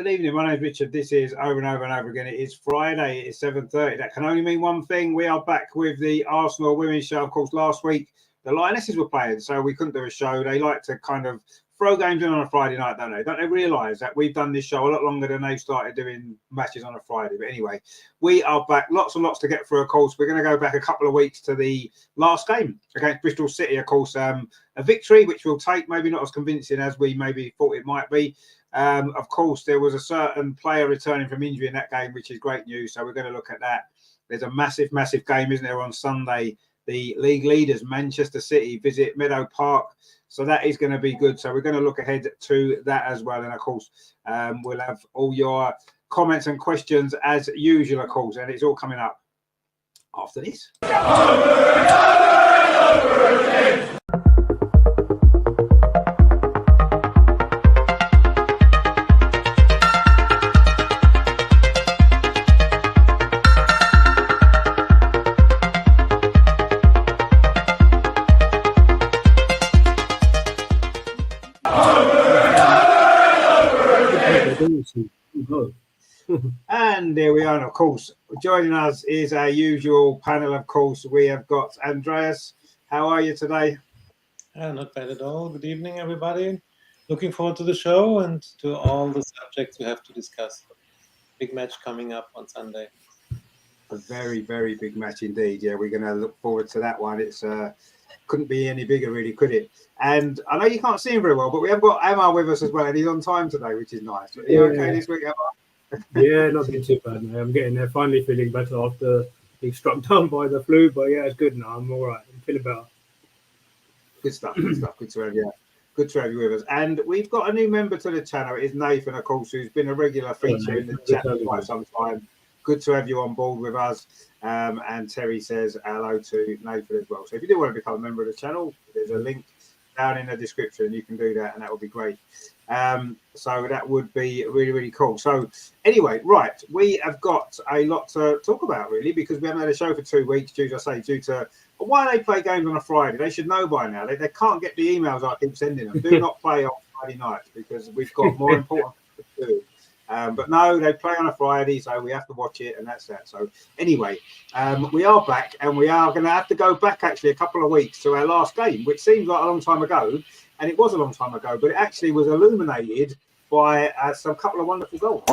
Good evening. My name is Richard. This is over and over and over again. It is Friday. It is 7:30. That can only mean one thing. We are back with the Arsenal women's show. Of course, last week the Lionesses were playing, so we couldn't do a show. They like to kind of throw games in on a Friday night, don't they? Don't they realise that we've done this show a lot longer than they've started doing matches on a Friday? But anyway, we are back. Lots and lots to get through, of course. We're going to go back a couple of weeks to the last game against Bristol City, of course. A victory, which we'll take, maybe not as convincing as we maybe thought it might be. Of course, there was a certain player returning from injury in that game, which is great news. So we're going to look at that. There's a massive, massive game, isn't there, on Sunday? The league leaders, Manchester City, visit Meadow Park. So that is going to be good. So we're going to look ahead to that as well. And of course, we'll have all your comments and questions as usual, of course. And it's all coming up after this. And there we are. And of course, joining us is our usual panel. Of course, we have got Andreas. How are you today? Not bad at all. Good evening, everybody. Looking forward to the show and to all the subjects we have to discuss. Big match coming up on Sunday. A very, very big match indeed. Yeah, we're going to look forward to that one. It's couldn't be any bigger, really, could it? And I know you can't see him very well, but we have got Amar with us as well, and he's on time today, which is nice. Are you okay this week, Amar? Yeah, not been too bad, man. I'm getting there, finally feeling better after being struck down by the flu. But yeah, it's good now. I'm all right. I'm feeling better. Good stuff. Good stuff. Good to have you. Good to have you with us. And we've got a new member to the channel. It is Nathan, of course, who's been a regular feature in the chat for quite some time. Good to have you on board with us. And Terry says hello to Nathan as well. So if you do want to become a member of the channel, there's a link down in the description. You can do that, and that would be great. So that would be really, really cool. So anyway, right, we have got a lot to talk about, really, because we haven't had a show for 2 weeks due to why they play games on a Friday. They should know by now. They can't get the emails I keep sending them. Do not play on Friday nights because we've got more important things to do. But no, they play on a Friday, so we have to watch it, and that's that. So anyway, we are back, and we are going to have to go back actually a couple of weeks to our last game, which seems like a long time ago, and it was a long time ago, but it actually was illuminated by some couple of wonderful goals.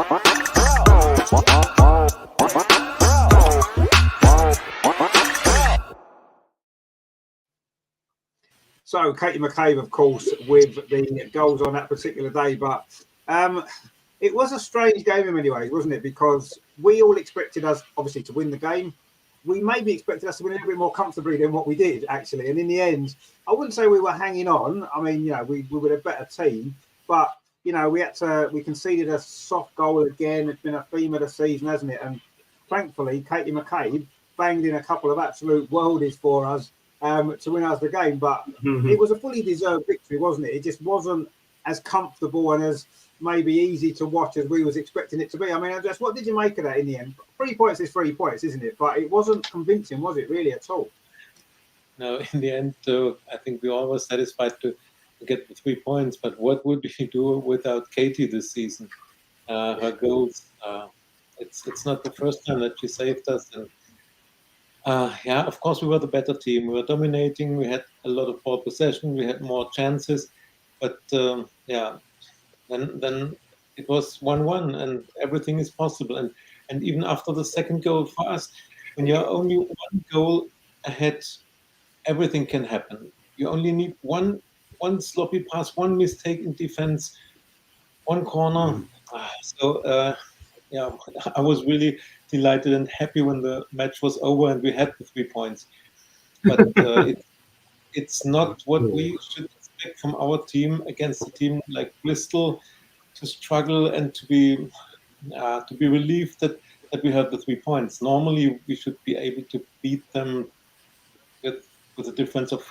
So Katie McCabe, of course, with the goals on that particular day, but it was a strange game in many ways, wasn't it? Because we all expected us, obviously, to win the game. We maybe expected us to win a little bit more comfortably than what we did, actually. And in the end, I wouldn't say we were hanging on. I mean, we were a better team. But, we conceded a soft goal again. It's been a theme of the season, hasn't it? And thankfully, Katie McCabe banged in a couple of absolute worldies for us to win us the game. But it was a fully deserved victory, wasn't it? It just wasn't as comfortable and as maybe easy to watch as we was expecting it to be. I mean, just what did you make of that in the end? 3 points is 3 points, isn't it? But it wasn't convincing, was it, really, at all? No, in the end, I think we all were satisfied to get the 3 points. But what would we do without Katie this season? Her goals, it's not the first time that she saved us. And of course, we were the better team. We were dominating. We had a lot of ball possession. We had more chances. But Then it was 1-1, and everything is possible. And even after the second goal for us, when you're only one goal ahead, everything can happen. You only need one sloppy pass, one mistake in defense, one corner. I was really delighted and happy when the match was over and we had the 3 points. But it's not what we should expect from our team against a team like Bristol, to struggle and to be relieved that we have the 3 points. Normally, we should be able to beat them with a difference of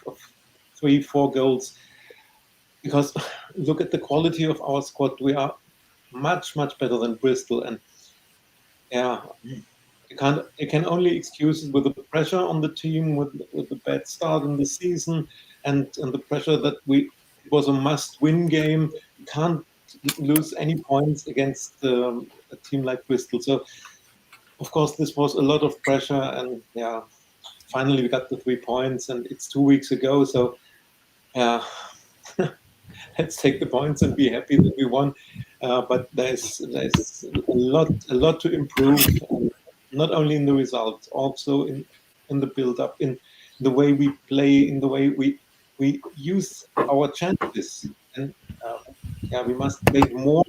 3-4 goals. Because look at the quality of our squad. We are much, much better than Bristol. And you can only excuse it with the pressure on the team, with the bad start in the season, and the pressure that it was a must-win game. You can't lose any points against a team like Bristol. So, of course, this was a lot of pressure, and yeah, finally we got the 3 points, and it's 2 weeks ago. So, yeah, let's take the points and be happy that we won. But there's a lot to improve, not only in the result, also in the build-up, in the way we play, in the way we use our chances, and yeah, we must make more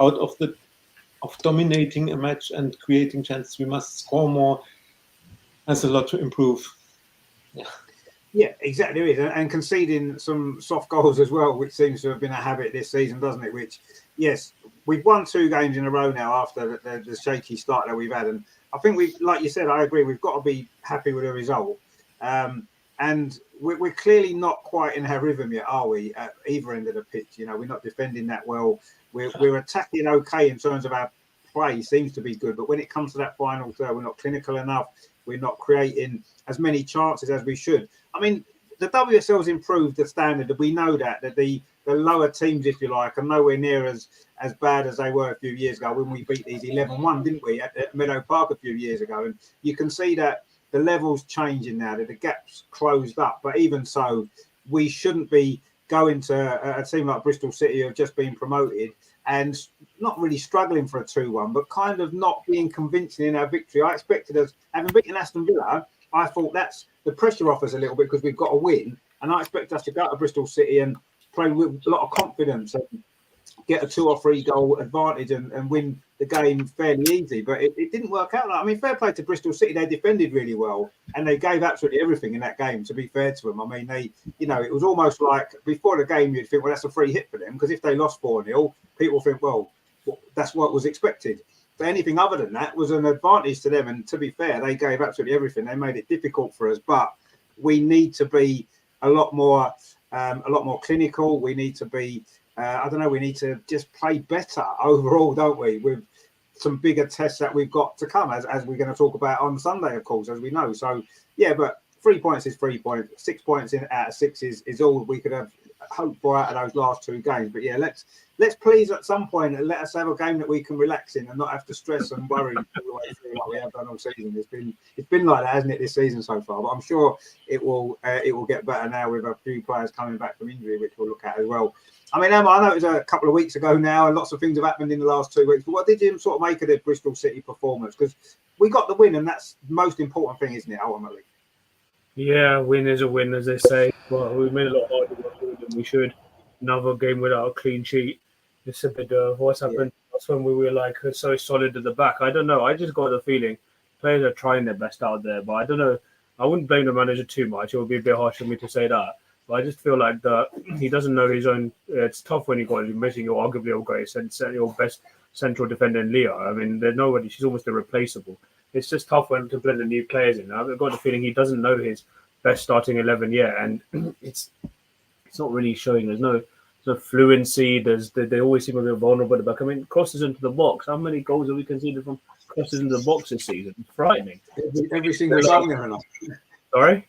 out of dominating a match and creating chances. We must score more. There's a lot to improve. Yeah. Yeah, exactly. It is. And conceding some soft goals as well, which seems to have been a habit this season, doesn't it? Which, yes, we've won 2 games in a row now after the shaky start that we've had. And I think like you said, I agree, we've got to be happy with the result. And we're clearly not quite in our rhythm yet, are we, at either end of the pitch? You know, we're not defending that well. We're attacking okay in terms of our play, seems to be good. But when it comes to that final third, we're not clinical enough. We're not creating as many chances as we should. I mean, the WSL's improved the standard. We know that the lower teams, if you like, are nowhere near as bad as they were a few years ago when we beat these 11-1, didn't we, at Meadow Park a few years ago? And you can see that the level's changing now, that the gap's closed up. But even so, we shouldn't be going to a team like Bristol City who have just been promoted and not really struggling for a 2-1, but kind of not being convincing in our victory. I expected us, having beaten Aston Villa, I thought that's the pressure off us a little bit because we've got to win. And I expect us to go to Bristol City and play with a lot of confidence and get a 2 or 3 goal advantage and win the game fairly easy. But it didn't work out. I mean, fair play to Bristol City. They defended really well and they gave absolutely everything in that game, to be fair to them. I mean, it was almost like before the game, you'd think, well, that's a free hit for them, because if they lost 4-0, people think, well, that's what was expected. But anything other than that was an advantage to them. And to be fair, they gave absolutely everything. They made it difficult for us, but we need to be a lot more clinical. We need to be, we need to just play better overall, don't we? With some bigger tests that we've got to come, as we're going to talk about on Sunday, of course, as we know. So, yeah, but 3 points is 3 points. 6 points out of 6 is all we could have hoped for out of those last 2 games. But yeah, let's please at some point and let us have a game that we can relax in and not have to stress and worry all the way through like we have done all season. It's been like that, hasn't it, this season so far? But I'm sure it will get better now with a few players coming back from injury, which we'll look at as well. I mean, Emma, I know it was a couple of weeks ago now, and lots of things have happened in the last 2 weeks. But what did you sort of make of the Bristol City performance? Because we got the win, and that's the most important thing, isn't it, ultimately? Yeah, win is a win, as they say. But we made a lot harder work than we should. Another game without a clean sheet. It's a bit of what's happened. Yeah. That's when we were like so solid at the back. I don't know. I just got the feeling players are trying their best out there, but I don't know. I wouldn't blame the manager too much. It would be a bit harsh for me to say that. But I just feel like he doesn't know his own. It's tough when you're missing your arguably your greatest and your best central defender in Leah. I mean, there's nobody. She's almost irreplaceable. It's just tough when to blend the new players in. I've got the feeling he doesn't know his best starting 11 yet, and it's not really showing. There's no fluency. They always seem a bit vulnerable at the back. I mean, crosses into the box. How many goals have we conceded from crosses into the box this season? It's frightening. Every single goal there enough. Sorry?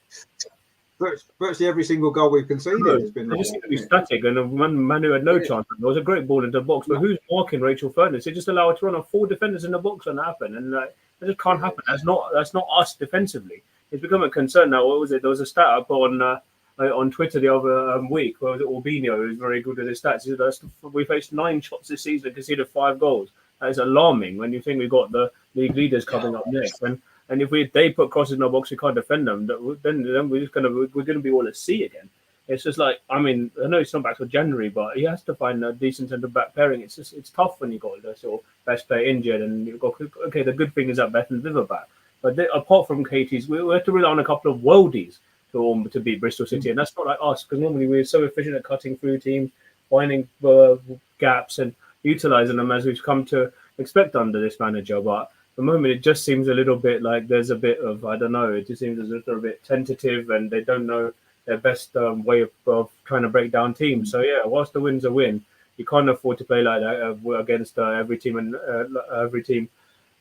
Virtually every single goal we've conceded has been like just be static, and Manu had no chance. There was a great ball into the box, but who's marking Rachel Furness? They just allow her to run on 4 defenders in the box when that happened, and that just can't happen. That's not us defensively. It's become a concern now. What was it? There was a stat up on Twitter the other week where was it Albino, who's very good at his stats. He said, we faced 9 shots this season and conceded 5 goals. That is alarming when you think we've got the league leaders coming up next. And if they put crosses in our box, we can't defend them. Then we're gonna be all at sea again. It's just like, I mean, I know it's not back till January, but he has to find a decent centre back pairing. It's tough when you got the sort of best player injured, and you've got the good thing is that Beth and Viv are back. But apart from Katie's, we have to rely on a couple of worldies to beat Bristol City, and that's not like us, because normally we're so efficient at cutting through teams, finding gaps and utilising them as we've come to expect under this manager. But at the moment, it just seems a little bit like there's a bit of, I don't know, it just seems as if they're a bit tentative and they don't know their best way of trying to break down teams. So yeah, whilst the win's a win, you can't afford to play like that against every team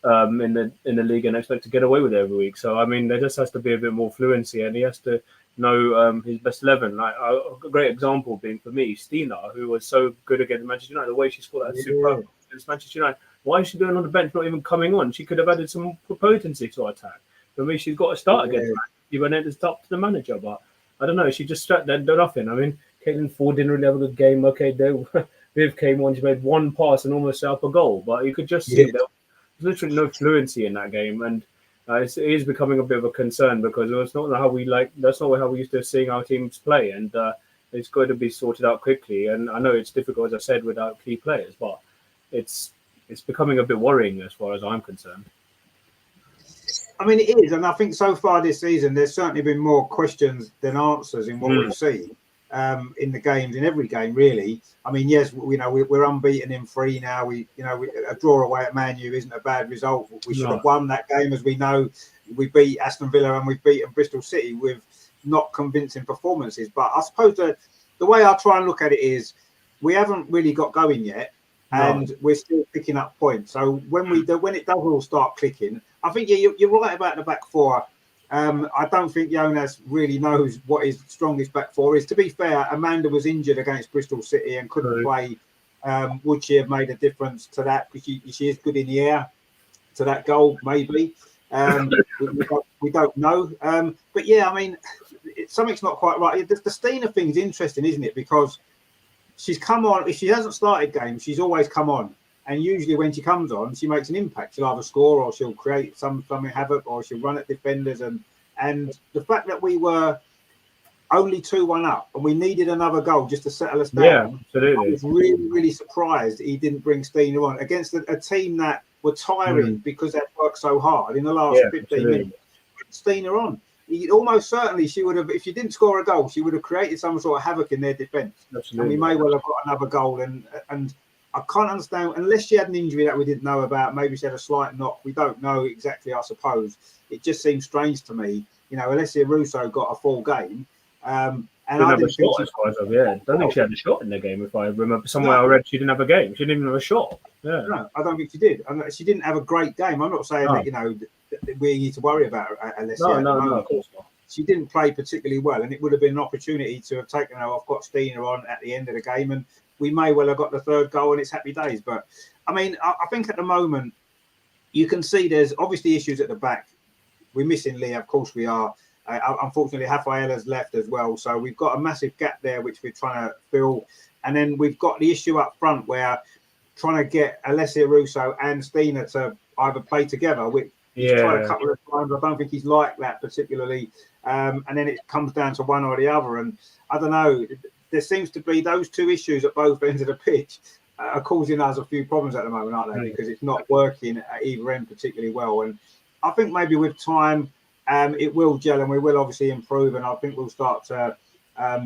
in the league and expect to get away with it every week. So I mean, there just has to be a bit more fluency, and he has to know his best 11. Like a great example being for me, Stina, who was so good against Manchester United. The way she scored that superb against Manchester United. Why is she doing on the bench, not even coming on? She could have added some potency to our attack. For me, she's got to start against Man City, and then it's up to the manager. But I don't know. She just did nothing. I mean, Caitlin Ford didn't really have a good game. Okay, Viv came on. She made one pass and almost set up a goal. But you could just see there was literally no fluency in that game, and it is becoming a bit of a concern because it's not how we like. That's not how we used to seeing our teams play, and it's going to be sorted out quickly. And I know it's difficult, as I said, without key players, but it's becoming a bit worrying as far as I'm concerned. I mean, it is, and I think so far this season, there's certainly been more questions than answers in what we've seen in the games, in every game, really. I mean, yes, we're unbeaten in 3 now. A draw away at Man U isn't a bad result. We should have won that game, as we know. We beat Aston Villa and we've beaten Bristol City with not convincing performances. But I suppose the way I try and look at it is we haven't really got going yet. And we're still picking up points. So when it does all start clicking, I think you're right about the back four. I don't think Jonas really knows what his strongest back four is. To be fair, Amanda was injured against Bristol City and couldn't play. Would she have made a difference to that? Because she is good in the air to that goal, maybe. We don't know. But yeah, I mean, something's not quite right. The Stina thing is interesting, isn't it? Because she's come on. If she hasn't started games, she's always come on. And usually when she comes on, she makes an impact. She'll either score or she'll create something havoc or she'll run at defenders. And the fact that we were only 2-1 up and we needed another goal just to settle us down. Yeah, absolutely. I was really, really surprised he didn't bring Stina on against a team that were tiring because they'd worked so hard in the last 15 minutes. Stina on. Almost certainly she would have, if she didn't score a goal, she would have created some sort of havoc in their defence. And we may well have got another goal. And I can't understand, unless she had an injury that we didn't know about, maybe she had a slight knock. We don't know exactly, I suppose. It just seems strange to me. Alessia Russo got a full game. And I didn't think I don't think she had a shot in the game. If I remember somewhere I read she didn't have a game. She didn't even have a shot. Yeah. No, I don't think she did. And she didn't have a great game. I'm not saying that, that we need to worry about Alessia. No, of course not. She didn't play particularly well, and it would have been an opportunity to have taken her off, got Stina on at the end of the game, and we may well have got the third goal and it's happy days. But, I mean, I think at the moment, you can see there's obviously issues at the back. We're missing Leah, of course we are. Unfortunately, Rafaela's left as well. So we've got a massive gap there, which we're trying to fill. And then we've got the issue up front where trying to get Alessia Russo and Stina to either play together, which he's tried a couple of times. I don't think he's like that particularly. And then it comes down to one or the other. And I don't know, there seems to be those two issues at both ends of the pitch are causing us a few problems at the moment, aren't they? Because it's not working at either end particularly well. And I think maybe with time, it will gel and we will obviously improve. And I think we'll start to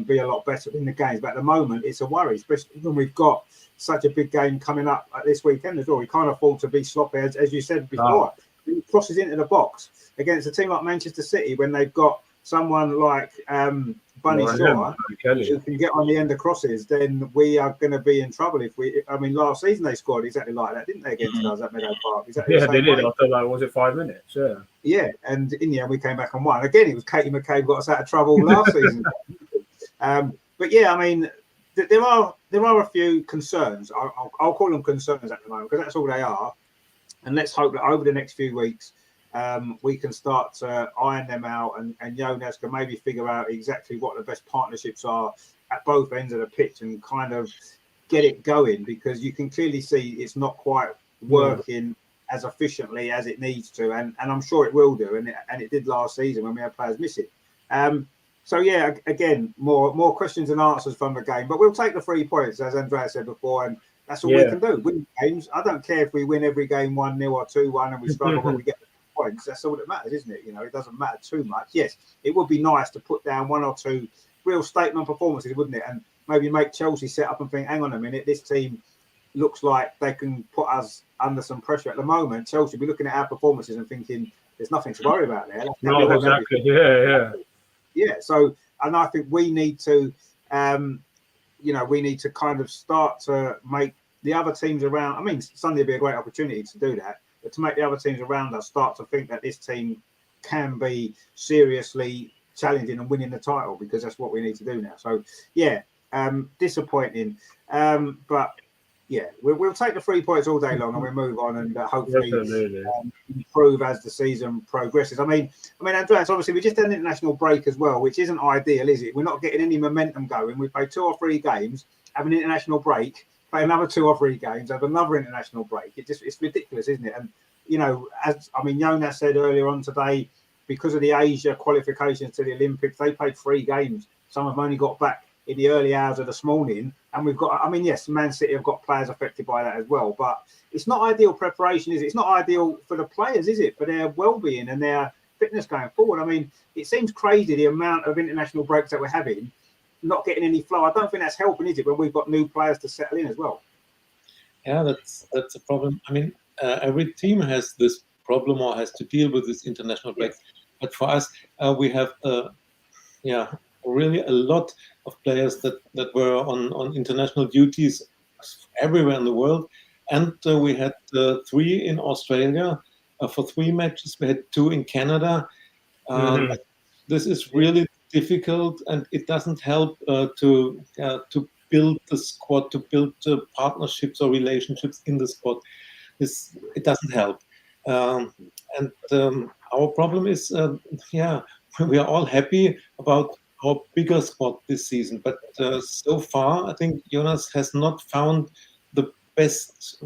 be a lot better in the games. But at the moment, it's a worry, especially when we've got such a big game coming up this weekend as well. We can't afford to be sloppy, as you said before. He crosses into the box against a team like Manchester City when they've got someone like Bunny Shaw who can get on the end of crosses, then we are going to be in trouble. Last season they scored exactly like that, didn't they, against us at Meadow Park? Exactly they did. After was it 5 minutes? Yeah, and in the end we came back and won. Again, it was Katie McCabe got us out of trouble last season. But yeah, I mean, there are a few concerns. I'll call them concerns at the moment because that's all they are. And let's hope that over the next few weeks, we can start to iron them out and Jonas can maybe figure out exactly what the best partnerships are at both ends of the pitch and kind of get it going, because you can clearly see it's not quite working as efficiently as it needs to. And I'm sure it will do. And it did last season when we had players missing. So, yeah, again, more questions and answers from the game. But we'll take the 3 points, as Andrea said before, and that's all we can do. Win games. I don't care if we win every game 1-0 or 2-1 and we struggle when we get the points. That's all that matters, isn't it? It doesn't matter too much. Yes, it would be nice to put down 1 or 2 real statement performances, wouldn't it? And maybe make Chelsea sit up and think, hang on a minute, this team looks like they can put us under some pressure. At the moment, Chelsea will be looking at our performances and thinking there's nothing to worry about there. No, exactly. Yeah. So, and I think we need to, we need to kind of start to make the other teams around. I mean, Sunday will be a great opportunity to do that. but to make the other teams around us start to think that this team can be seriously challenging and winning the title, because that's what we need to do now. So yeah, disappointing, but yeah, we'll take the 3 points all day long and we'll move on and hopefully improve as the season progresses. I mean, Andreas, obviously we just had an international break as well, which isn't ideal, is it? We're not getting any momentum going. We play 2 or 3 games, have an international break, play another 2 or 3 games, have another international break. It's ridiculous, isn't it? And Jonas said earlier on today, because of the Asia qualifications to the Olympics, they played 3 games. Some have only got back in the early hours of this morning, and we've got, yes, Man City have got players affected by that as well, but it's not ideal preparation, is it? It's not ideal for the players, is it? For their well-being and their fitness going forward. I mean, it seems crazy the amount of international breaks that we're having, not getting any flow. I don't think that's helping, is it, when we've got new players to settle in as well? Yeah, that's a problem. I mean, every team has this problem or has to deal with this international break. Yes. But for us, we have really a lot of players that were on international duties everywhere in the world. And we had 3 in Australia for 3 matches. We had 2 in Canada. This is really difficult, and it doesn't help to build the squad, to build partnerships or relationships in the squad. It doesn't help. And our problem is, we are all happy about our bigger squad this season, but so far I think Jonas has not found the best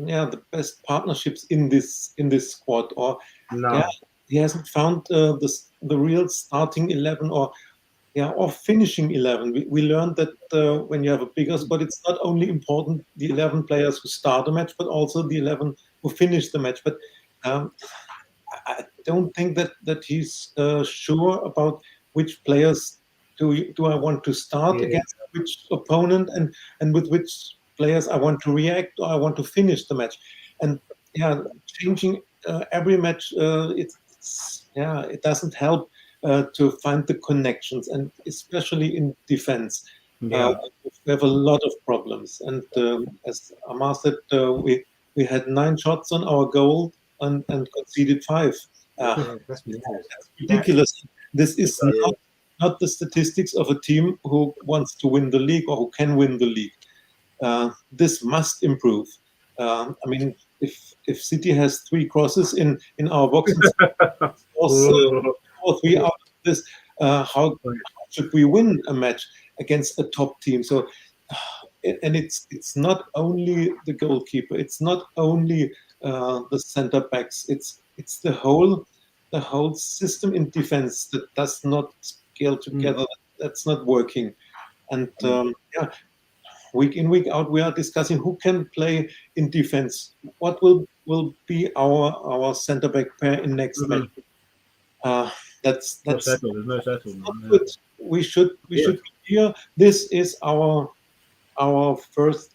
partnerships in this squad, or he hasn't found the real starting 11 or finishing 11. We learned that when you have a bigger squad, it's not only important the 11 players who start a match, but also the 11 who finish the match. But I don't think that he's sure about which players do I want to start against which opponent, and with which players I want to react or I want to finish the match. And changing every match, it doesn't help to find the connections, and especially in defense. We have a lot of problems. And as Amar said, we had 9 shots on our goal and conceded 5. That's ridiculous. This is not the statistics of a team who wants to win the league or who can win the league. This must improve. If City has 3 crosses in our box and or 3 out of this, how should we win a match against a top team? So, and it's not only the goalkeeper, it's not only the center backs, it's the whole system in defense that does not scale together. That's not working. And week in, week out, we are discussing who can play in defense. What will be our center back pair in next match? That's no settled. Not good. We should be here. This is our first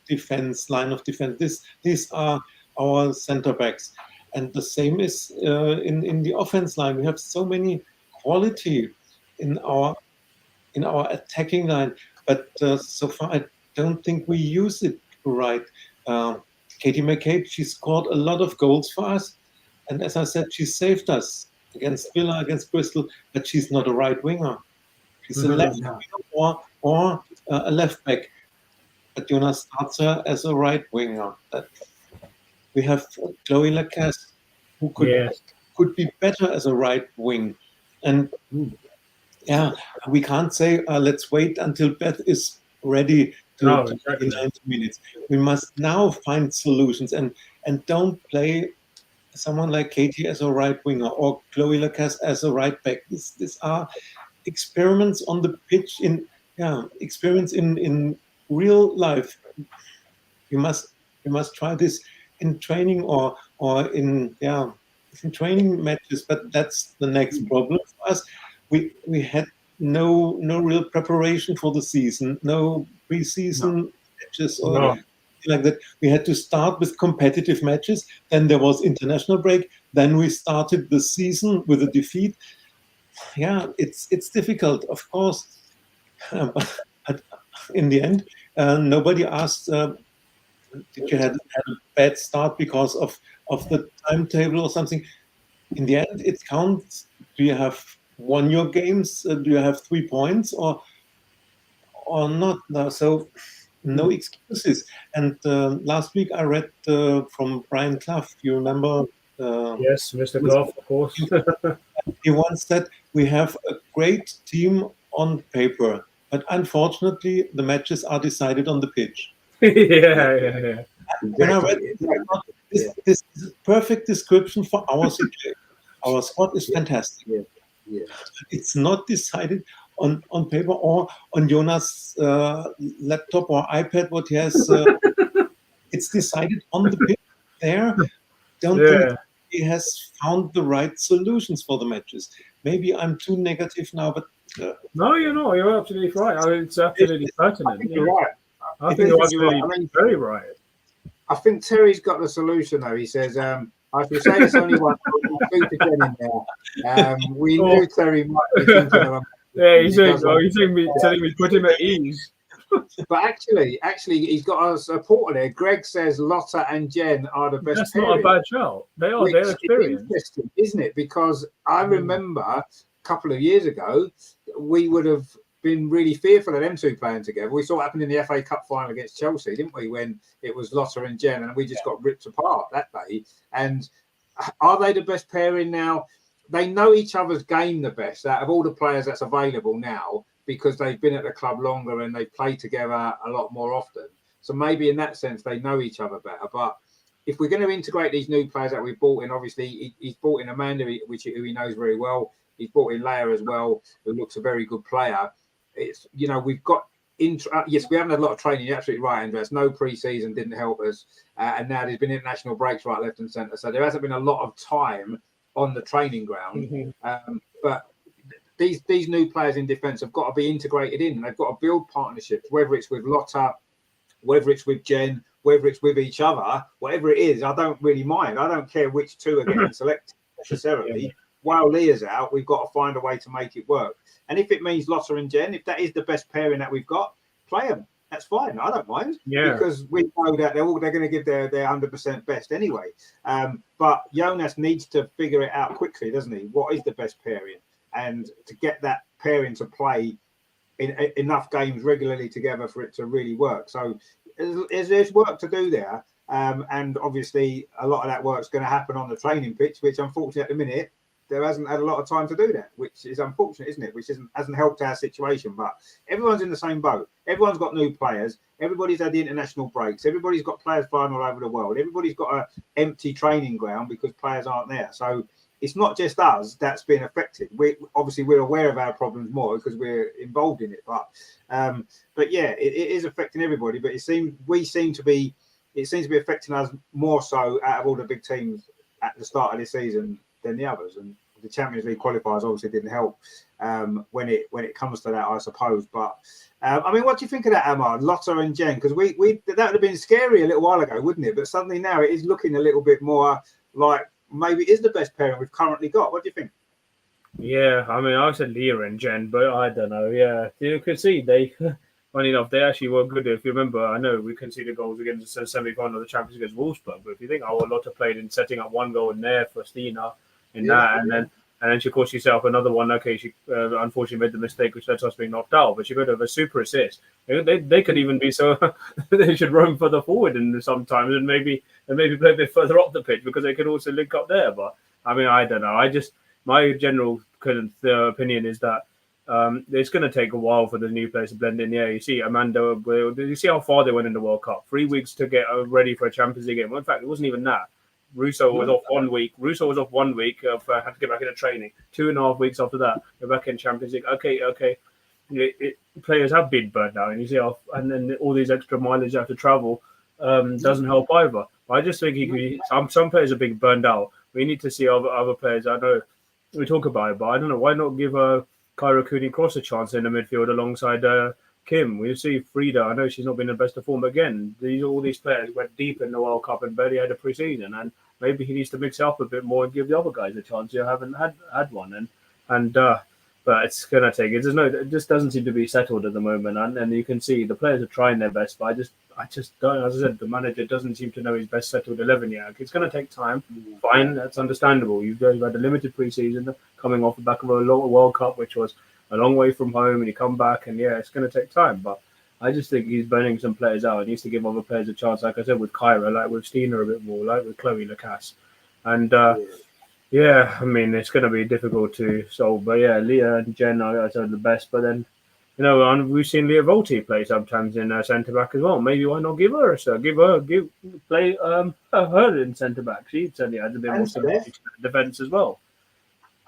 defense line of defense. These are our center backs, and the same is in the offense line. We have so many quality in our attacking line, but so far I don't think we use it right. Katie McCabe, she scored a lot of goals for us, and as I said, she saved us against Villa, against Bristol, but she's not a right winger. She's a left winger or a left back. But Jonas starts her as a right winger. We have Chloe Lacasse, who could be better as a right wing. And we can't say, let's wait until Beth is ready to play 90 minutes. We must now find solutions and don't play someone like Katie as a right winger or Chloe Lacasse as a right back. These are experiments on the pitch, experiments in real life. You must try this in training or in training matches, but that's the next problem for us. We had no real preparation for the season, no preseason matches or like that. We had to start with competitive matches, then there was international break, then we started the season with a defeat. It's difficult, of course, but in the end nobody asked did you had a bad start because of the timetable or something? In the end, it counts. Do you have won your games? Do you have 3 points or not? No, so no excuses. And last week I read from Brian Clough. You remember? Yes, Mr. Clough, of course. He once said, "We have a great team on paper, but unfortunately, the matches are decided on the pitch." yeah. When I read this, this is a perfect description for our situation. Our squad is fantastic. Yeah. It's not decided on paper or on Jonas' laptop or iPad. What he has, it's decided on the pitch. There, don't think he has found the right solutions for the matches. Maybe I'm too negative now, but no, you're not. You're absolutely right. I mean, it's absolutely pertinent. You're right. I think you're absolutely very right. I think Terry's got the solution, though. He says, I should say there's only one super gen in there. We knew Terry might be thinking of yeah, he's telling me put him at ease. But actually, he's got a supporter there. Greg says Lotta and Jen are the best. That's not a bad shout. They are. They're experienced. Interesting, isn't it? Because I remember a couple of years ago, we would have been really fearful of them two playing together. We saw what happened in the FA Cup final against Chelsea, didn't we? When it was Lotta and Jen, and we just got ripped apart that day. And are they the best pairing now? They know each other's game the best out of all the players that's available now, because they've been at the club longer and they play together a lot more often. So maybe in that sense, they know each other better. But if we're going to integrate these new players that we've brought in, obviously he's brought in Amanda, who he knows very well. He's brought in Leia as well, who looks a very good player. It's, we've got yes, we haven't had a lot of training. You're absolutely right, Andreas. No pre-season didn't help us, and now there's been international breaks right, left, and centre. So there hasn't been a lot of time on the training ground. But these new players in defence have got to be integrated in. They've got to build partnerships, whether it's with Lotta, whether it's with Jen, whether it's with each other, whatever it is. I don't really mind. I don't care which two are getting selected necessarily. While Leah's out, we've got to find a way to make it work. And if it means Lotta and Jen, if that is the best pairing that we've got, play them. That's fine. I don't mind. Because we know that they're going to give their 100% best anyway. But Jonas needs to figure it out quickly, doesn't he? What is the best pairing? And to get that pairing to play in enough games regularly together for it to really work. So there's work to do there. And obviously, a lot of that work is going to happen on the training pitch, which unfortunately at the minute, there hasn't had a lot of time to do that, which is unfortunate, isn't it? Which hasn't helped our situation. But everyone's in the same boat. Everyone's got new players. Everybody's had the international breaks. Everybody's got players flying all over the world. Everybody's got an empty training ground because players aren't there. So it's not just us that's being affected. We're aware of our problems more because we're involved in it. But yeah, it is affecting everybody. But it seems to be affecting us more so out of all the big teams at the start of this season than the others. And the Champions League qualifiers obviously didn't help when it comes to that, I suppose. But I mean, what do you think of that, Amar? Lotta and Jen? Because that would have been scary a little while ago, wouldn't it? But suddenly now it is looking a little bit more like maybe it is the best pairing we've currently got. What do you think? Yeah, I mean, I said Leah and Jen, but I don't know. Yeah, you could see funny enough, they actually were good. If you remember, I know we conceded goals against the semi-final of the Champions League against Wolfsburg, but if you think how Lotta played in setting up one goal in there for Stina and then she caused herself another one. Okay, she unfortunately made the mistake which led to us being knocked out, but she could have a super assist. They could even be so they should roam further forward and sometimes and maybe play a bit further up the pitch because they could also link up there. But I mean, I don't know. My general opinion is that it's going to take a while for the new players to blend in. Yeah, you see Amanda. You see how far they went in the World Cup. 3 weeks to get ready for a Champions League game. Well, in fact, it wasn't even that. Russo was off 1 week. Had to get back into training. 2.5 weeks after that, they're back in Champions League. Okay. Players have been burnt out, and you see and then all these extra mileage you have to travel doesn't help either. But I just think some players are being burned out. We need to see other players. I know we talk about it, but I don't know why not give Kyra Cooney-Cross a chance in the midfield alongside Kim. We see Frida. I know she's not been in the best of form, but again, all these players went deep in the World Cup and barely had a pre-season, and maybe he needs to mix it up a bit more and give the other guys a chance who haven't had one. But it's gonna take it. It just doesn't seem to be settled at the moment, and you can see the players are trying their best, but I just don't. As I said, the manager doesn't seem to know his best settled 11 yet. It's going to take time. Fine, that's understandable. You've had a limited preseason, coming off the back of a World Cup, which was a long way from home, and you come back, and yeah, it's going to take time. But I just think he's burning some players out. He needs to give other players a chance, like I said, with Kyra, like with Stina a bit more, like with Chloe Lacasse. And yeah, I mean, it's going to be difficult to solve. But yeah, Leah and Jen are the best. But then, you know, and we've seen Leah Volti play sometimes in centre back as well. Maybe why not give her a shot? Play her in centre back. She certainly has a bit more stability to the defence as well.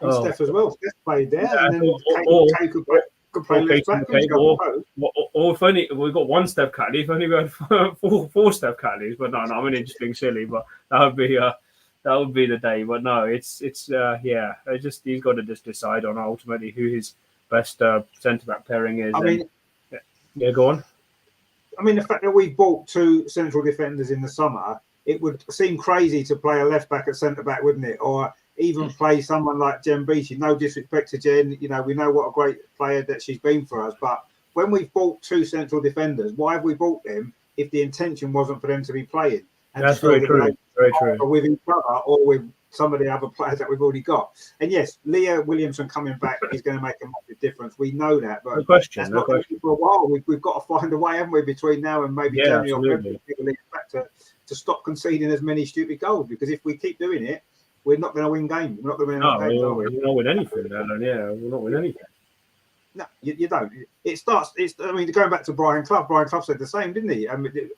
And Steph as well. Steph played there, Yeah, and then Kate could play left back. Or if only we've got one Steph Catley, if only we had four Steph Catleys. But no, I mean, just being silly. But that would be the day. But no, it's yeah. He's got to just decide on ultimately who his best centre back pairing is. I mean, yeah, go on. I mean, the fact that we bought 2 central defenders in the summer, it would seem crazy to play a left back at centre back, wouldn't it? Or even play someone like Jen Beattie. No disrespect to Jen, you know, we know what a great player that she's been for us. But when we've bought 2 central defenders, why have we bought them if the intention wasn't for them to be playing? And that's very true. Very true. With each other or with some of the other players that we've already got. And yes, Leah Williamson coming back is going to make a massive difference. We know that, but that's not going to be for a while. We've got to find a way, haven't we, between now and maybe January or February to stop conceding as many stupid goals. Because if we keep doing it, we're not going to win games. We're not going to win games. We're not win anything. We're not win anything. No, you don't. I mean, going back to Brian Clough. Brian Clough said the same, didn't he? I mean,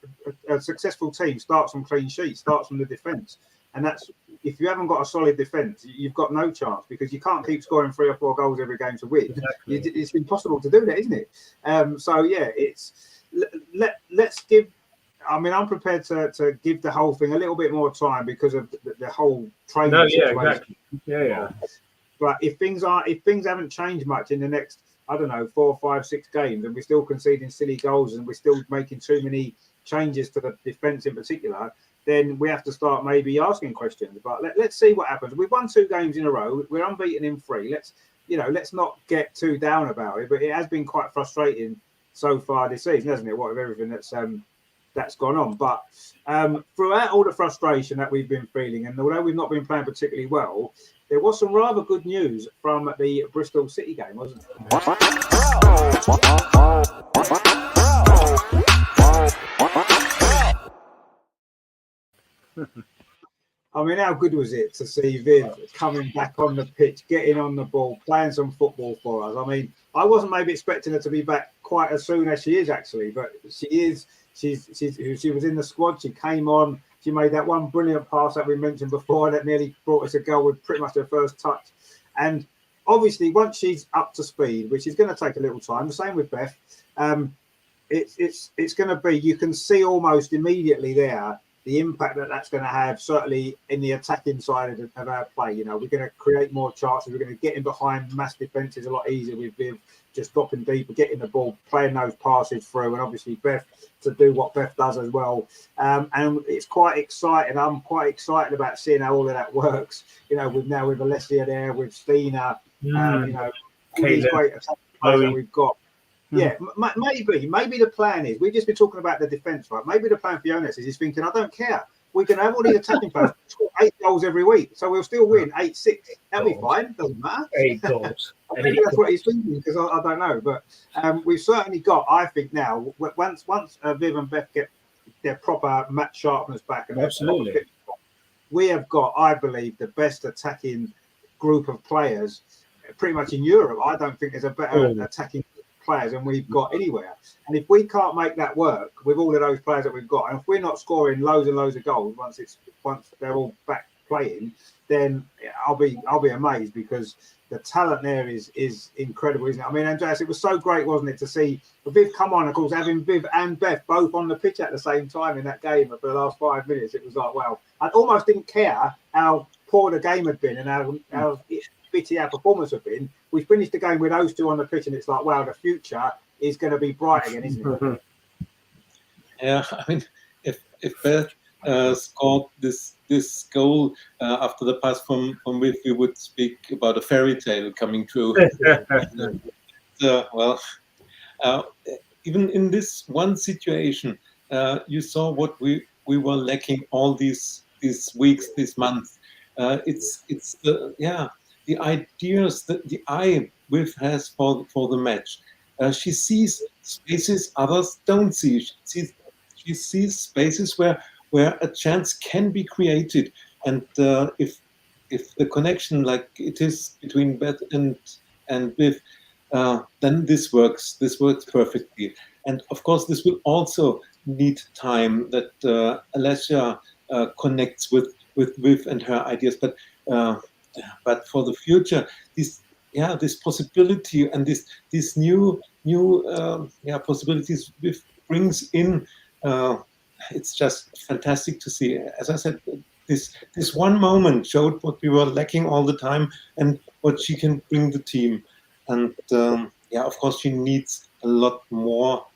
a successful team starts from clean sheets, starts from the defence, and that's if you haven't got a solid defence, you've got no chance because you can't keep scoring 3 or 4 goals every game to win. Exactly. It's impossible to do that, isn't it? So yeah, let's give. I mean, I'm prepared to give the whole thing a little bit more time because of the whole training situation. Exactly. Yeah. But if things haven't changed much in the next, I don't know, 4, 5, 6 games, and we're still conceding silly goals and we're still making too many changes to the defence in particular, then we have to start maybe asking questions. But let's see what happens. We've won 2 games in a row. We're unbeaten in 3. Let's not get too down about it. But it has been quite frustrating so far this season, hasn't it? What with everything that's gone on. But throughout all the frustration that we've been feeling, and although we've not been playing particularly well, there was some rather good news from the Bristol City game, wasn't it? I mean, how good was it to see Viv coming back on the pitch, getting on the ball, playing some football for us? I mean, I wasn't maybe expecting her to be back quite as soon as she is actually, but she is. She was in the squad. She came on. She made that one brilliant pass that we mentioned before that nearly brought us a goal with pretty much her first touch. And obviously, once she's up to speed, which is going to take a little time, the same with Beth, it's going to be, you can see almost immediately there the impact that's going to have, certainly in the attacking side of our play. You know, we're going to create more chances. We're going to get in behind mass defences a lot easier with Viv just dropping deeper, getting the ball, playing those passes through, and obviously Beth to do what Beth does as well. And it's quite exciting. I'm quite excited about seeing how all of that works. You know, with Alessia there, with Stina, you know, all these great attacking players that we've got. Yeah, maybe the plan is, we've just been talking about the defence, right? Maybe the plan for Jonas is he's thinking, I don't care. We can have all these attacking players score 8 goals every week, so we'll still win 8-6. That'll be fine. Doesn't matter. 8 goals. Maybe that's what he's thinking, because I don't know. But we've certainly got, I think now, once Viv and Beth get their proper match sharpness back, and absolutely, we have got, I believe, the best attacking group of players pretty much in Europe. I don't think there's a better attacking players than we've got anywhere. And if we can't make that work with all of those players that we've got, and if we're not scoring loads and loads of goals once they're all back playing, then I'll be amazed, because the talent there is incredible, isn't it? I mean, Andreas, it was so great, wasn't it, to see Viv come on, of course, having Viv and Beth both on the pitch at the same time in that game for the last 5 minutes. It was like, wow. I almost didn't care how poor the game had been and how bitty our performance had been. We finished the game with those 2 on the pitch, and it's like, wow, the future is going to be bright again, isn't it? Yeah, I mean, if Beth scored this goal after the pass from Viv, we would speak about a fairy tale coming true. Well, even in this one situation, you saw what we were lacking all these weeks, these months. It's the ideas that the eye Viv has for the match. She sees spaces others don't see. She sees spaces where a chance can be created, and if the connection like it is between Beth and Viv, then this works. This works perfectly. And of course, this will also need time that Alessia connects with Viv and her ideas. But for the future, this possibility and this new possibilities Viv brings in. It's just fantastic to see. As I said, this one moment showed what we were lacking all the time and what she can bring the team. And of course, she needs a lot more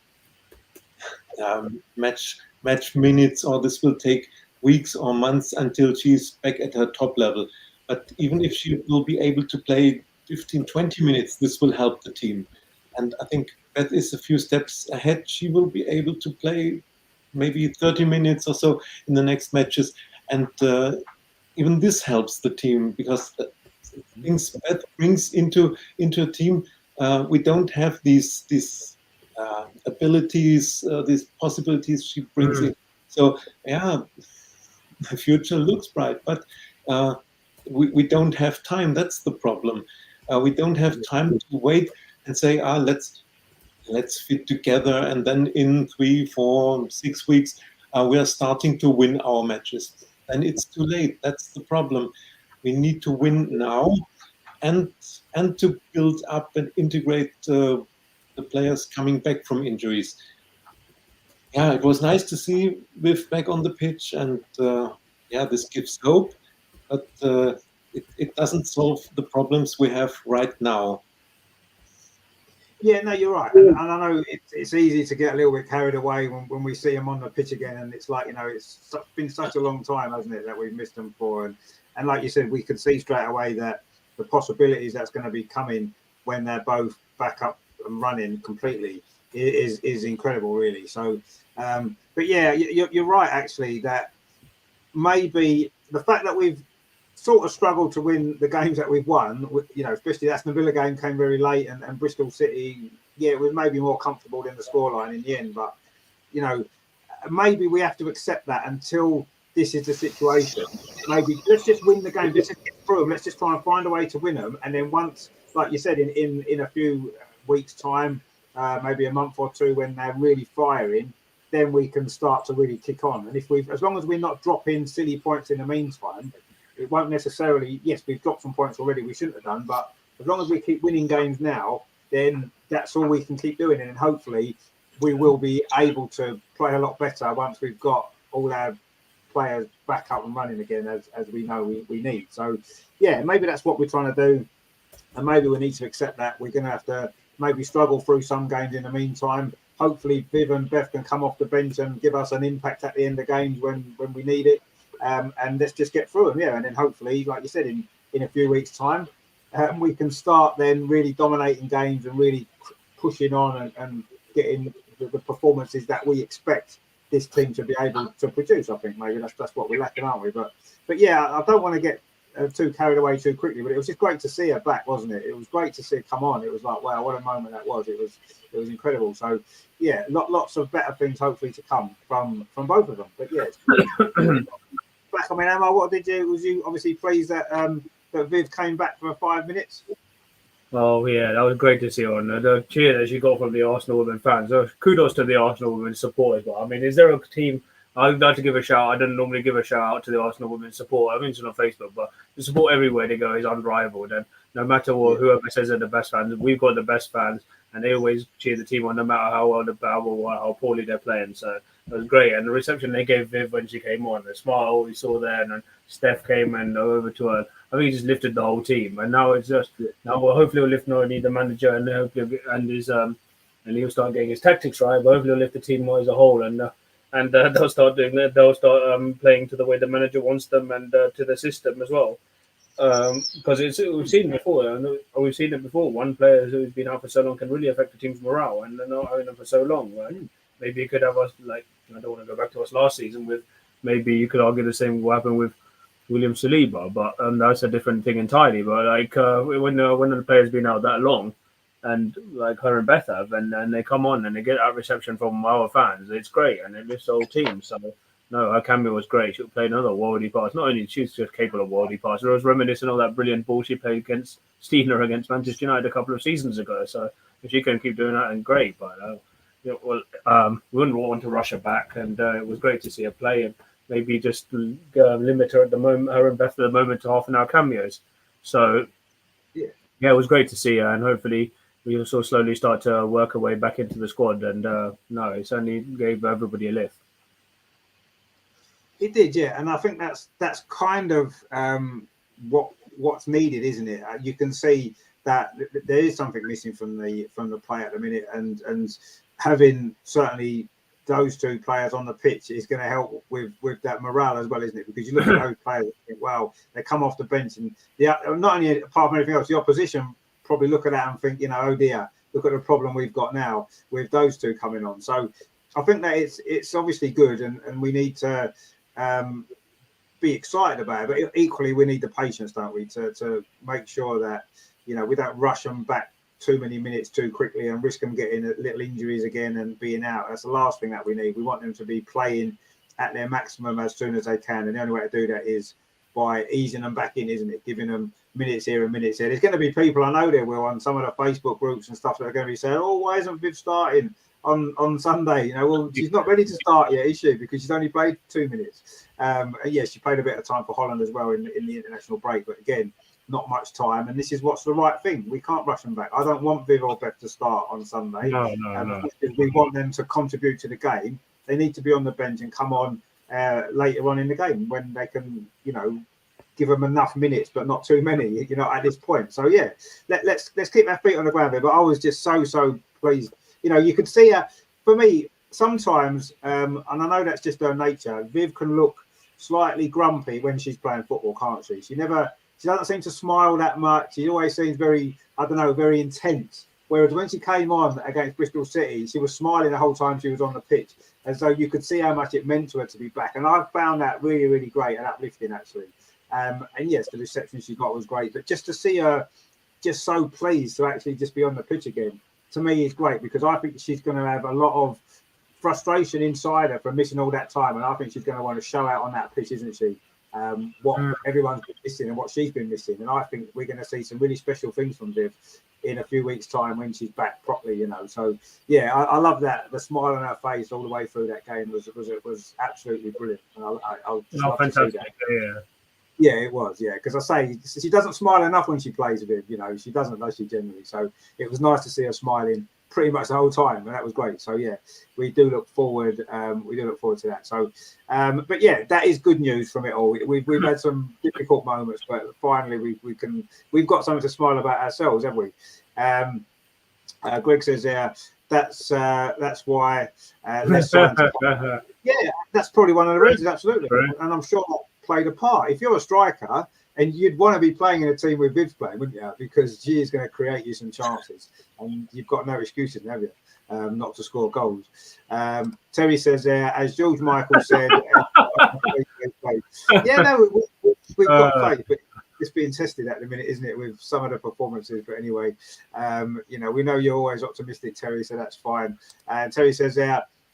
match minutes, or this will take weeks or months until she's back at her top level. But even if she will be able to play 15, 20 minutes, this will help the team. And I think that is a few steps ahead. She will be able to play maybe 30 minutes or so in the next matches. And even this helps the team because things that brings into a team. We don't have these abilities, these possibilities she brings in. So the future looks bright, but we don't have time. That's the problem. We don't have time to wait and say, let's fit together, and then in 3, 4, 6 weeks we are starting to win our matches. Then it's too late. That's the problem. We need to win now, and to build up and integrate the players coming back from injuries. Yeah, it was nice to see Viv back on the pitch, and this gives hope, but it doesn't solve the problems we have right now. Yeah, no, you're right, and I know it's easy to get a little bit carried away when we see them on the pitch again, and it's like, it's been such a long time, hasn't it, that we've missed them for, and like you said, we could see straight away that the possibilities that's going to be coming when they're both back up and running completely is incredible, really. So, but yeah, you're right, actually, that maybe the fact that we've sort of struggled to win the games that we've won, especially that Aston Villa game came very late, and Bristol City, it was maybe more comfortable than the scoreline in the end. But, maybe we have to accept that until this is the situation. Maybe let's just win the game. Let's just get through them. Let's just try and find a way to win them. And then once, like you said, in a few weeks' time, maybe a month or two, when they're really firing, then we can start to really kick on. And as long as we're not dropping silly points in the meantime, it won't necessarily, yes, we've dropped some points already we shouldn't have done, but as long as we keep winning games now, then that's all we can keep doing. And hopefully we will be able to play a lot better once we've got all our players back up and running again, as we know we need. So, yeah, maybe that's what we're trying to do. And maybe we need to accept that we're going to have to maybe struggle through some games in the meantime. Hopefully Viv and Beth can come off the bench and give us an impact at the end of games when we need it. And let's just get through them, and then hopefully, like you said, in a few weeks' time, we can start then really dominating games and really pushing on and getting the performances that we expect this team to be able to produce. I think maybe that's what we're lacking, aren't we? But yeah, I don't want to get too carried away too quickly. But it was just great to see her back, wasn't it? It was great to see her come on. It was like, wow, what a moment that was. It was incredible. So yeah, lots of better things hopefully to come from both of them. But yeah. Back. I mean, Emma, was you obviously pleased that Viv came back for 5 minutes? Oh yeah, that was great to see her. And the cheer that she got from the Arsenal women fans. So kudos to the Arsenal women support as well. I mean, is there a team? I'd like to give a shout. I don't normally give a shout out to the Arsenal women support. I mean, it's on Facebook, but the support everywhere they go is unrivaled. And no matter what, whoever says they're the best fans, we've got the best fans, and they always cheer the team on, no matter how well or how poorly they're playing. So it was great. And the reception they gave Viv when she came on, the smile we saw there, and then Steph came and over to her. I think he just lifted the whole team. And now it's just hopefully we'll lift not only the manager and hopefully and he'll start getting his tactics right, but hopefully he'll lift the team more as a whole, and they'll start doing that. They'll start playing to the way the manager wants them and to the system as well. Because we've seen it before, we've seen it before. One player who's been out for so long can really affect the team's morale, and they're not having them for so long, right? maybe you could have us like, I don't want to go back to us last season with, maybe you could argue the same what happened with William Saliba, but that's a different thing entirely. But like when the player's been out that long, and like her and Beth have, and they come on and they get that reception from our fans, it's great, and it lifts the whole team. So no, her cameo was great. She'll play another worldy pass. Not only she's just capable of worldy pass, I was reminiscing of that brilliant ball she played against Steiner against Manchester United a couple of seasons ago. So if she can keep doing that, then great. But we wouldn't want to rush her back, and it was great to see her play, and maybe just limit her at the moment, her and Beth at the moment, to half an hour cameos. So yeah, it was great to see her, and hopefully we also slowly start to work our way back into the squad. And no, it certainly gave everybody a lift. It did, yeah, and I think that's kind of what's needed, isn't it? You can see that there is something missing from the play at the minute, and having certainly those two players on the pitch is going to help with that morale as well, isn't it? Because you look at those players and think, well, they come off the bench, and not only apart from anything else, the opposition probably look at that and think, oh dear, look at the problem we've got now with those two coming on. So I think that it's obviously good, and we need to be excited about it, but equally we need the patience, don't we, to make sure that we don't rush them back too many minutes too quickly and risk them getting little injuries again and being out. That's the last thing that we need. We want them to be playing at their maximum as soon as they can, and the only way to do that is by easing them back in, isn't it? Giving them minutes here and minutes there. There's going to be people, I know there will, on some of the Facebook groups and stuff, that are going to be saying, oh, why isn't Viv starting on Sunday? Well, she's not ready to start yet, is she? Because she's only played 2 minutes. Yes, she played a bit of time for Holland as well in the international break, but again, not much time. And this is what's the right thing. We can't rush them back. I don't want Viv or Beth to start on Sunday. No. If we want them to contribute to the game, they need to be on the bench and come on later on in the game when they can, give them enough minutes, but not too many, at this point. So yeah, let's keep our feet on the ground there. But I was just so pleased. You could see her. For me, sometimes, and I know that's just her nature, Viv can look slightly grumpy when she's playing football, can't she? She doesn't seem to smile that much. She always seems very intense. Whereas when she came on against Bristol City, she was smiling the whole time she was on the pitch, as though you could see how much it meant to her to be back. And I found that really, really great and uplifting, actually. And yes, the reception she got was great. But just to see her just so pleased to actually just be on the pitch again, to me, is great, because I think she's going to have a lot of frustration inside her for missing all that time. And I think she's going to want to show out on that pitch, isn't she? What everyone's been missing and what she's been missing. And I think we're going to see some really special things from Viv in a few weeks' time when she's back properly, So yeah, I love that. The smile on her face all the way through that game was absolutely brilliant. And I'll just love fantastic. To see that. Yeah, it was. Yeah, because I say she doesn't smile enough when she plays with Viv. She doesn't, does she, generally? So it was nice to see her smiling pretty much the whole time, and that was great. So yeah, we do look forward. To that. So, but yeah, that is good news from it all. We've had some difficult moments, but finally we've got something to smile about ourselves, haven't we? Greg says that's why less time. Yeah, that's probably one of the reasons. Absolutely, and I'm sure that played a part. If you're a striker and you'd want to be playing in a team with Viv's playing, wouldn't you? Because she is going to create you some chances, and you've got no excuses, have you? Not to score goals. Terry says as George Michael said, yeah, no, we've got faith, but it's being tested at the minute, isn't it, with some of the performances? But anyway, we know you're always optimistic, Terry, so that's fine. And Terry says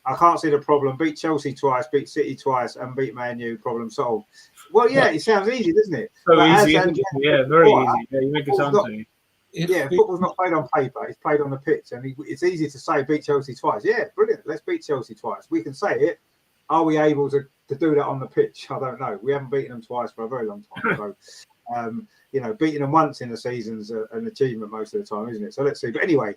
I can't see the problem. Beat Chelsea twice, beat City twice, and beat Man U. Problem solved. Well, yeah, it sounds easy, doesn't it? So easy. Yeah, very easy. Yeah, you make it sound easy. Yeah, football's not played on paper; it's played on the pitch, and it's easy to say beat Chelsea twice. Yeah, brilliant. Let's beat Chelsea twice. We can say it. Are we able to do that on the pitch? I don't know. We haven't beaten them twice for a very long time. So, beating them once in the season's an achievement most of the time, isn't it? So let's see. But anyway,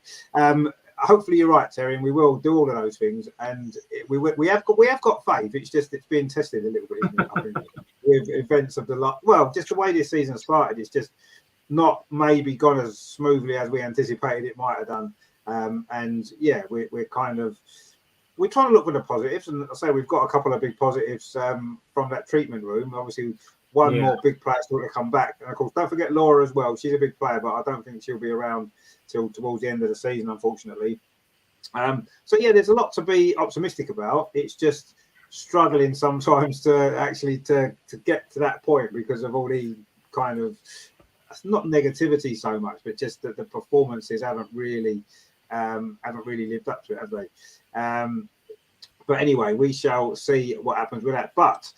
hopefully you're right, Terry, and we will do all of those things. And we have got faith. It's just it's being tested a little bit, isn't it? I think with events of just the way this season started, it's just not maybe gone as smoothly as we anticipated it might have done. And yeah, we're trying to look for the positives, and I say we've got a couple of big positives from that treatment room. Obviously, one more big player still to come back, and of course, don't forget Laura as well. She's a big player, but I don't think she'll be around till towards the end of the season, unfortunately. So yeah, there's a lot to be optimistic about. It's just struggling sometimes to actually to get to that point because of all the kind of, not negativity so much, but just that the performances haven't really lived up to it, have they? But anyway, we shall see what happens with that. But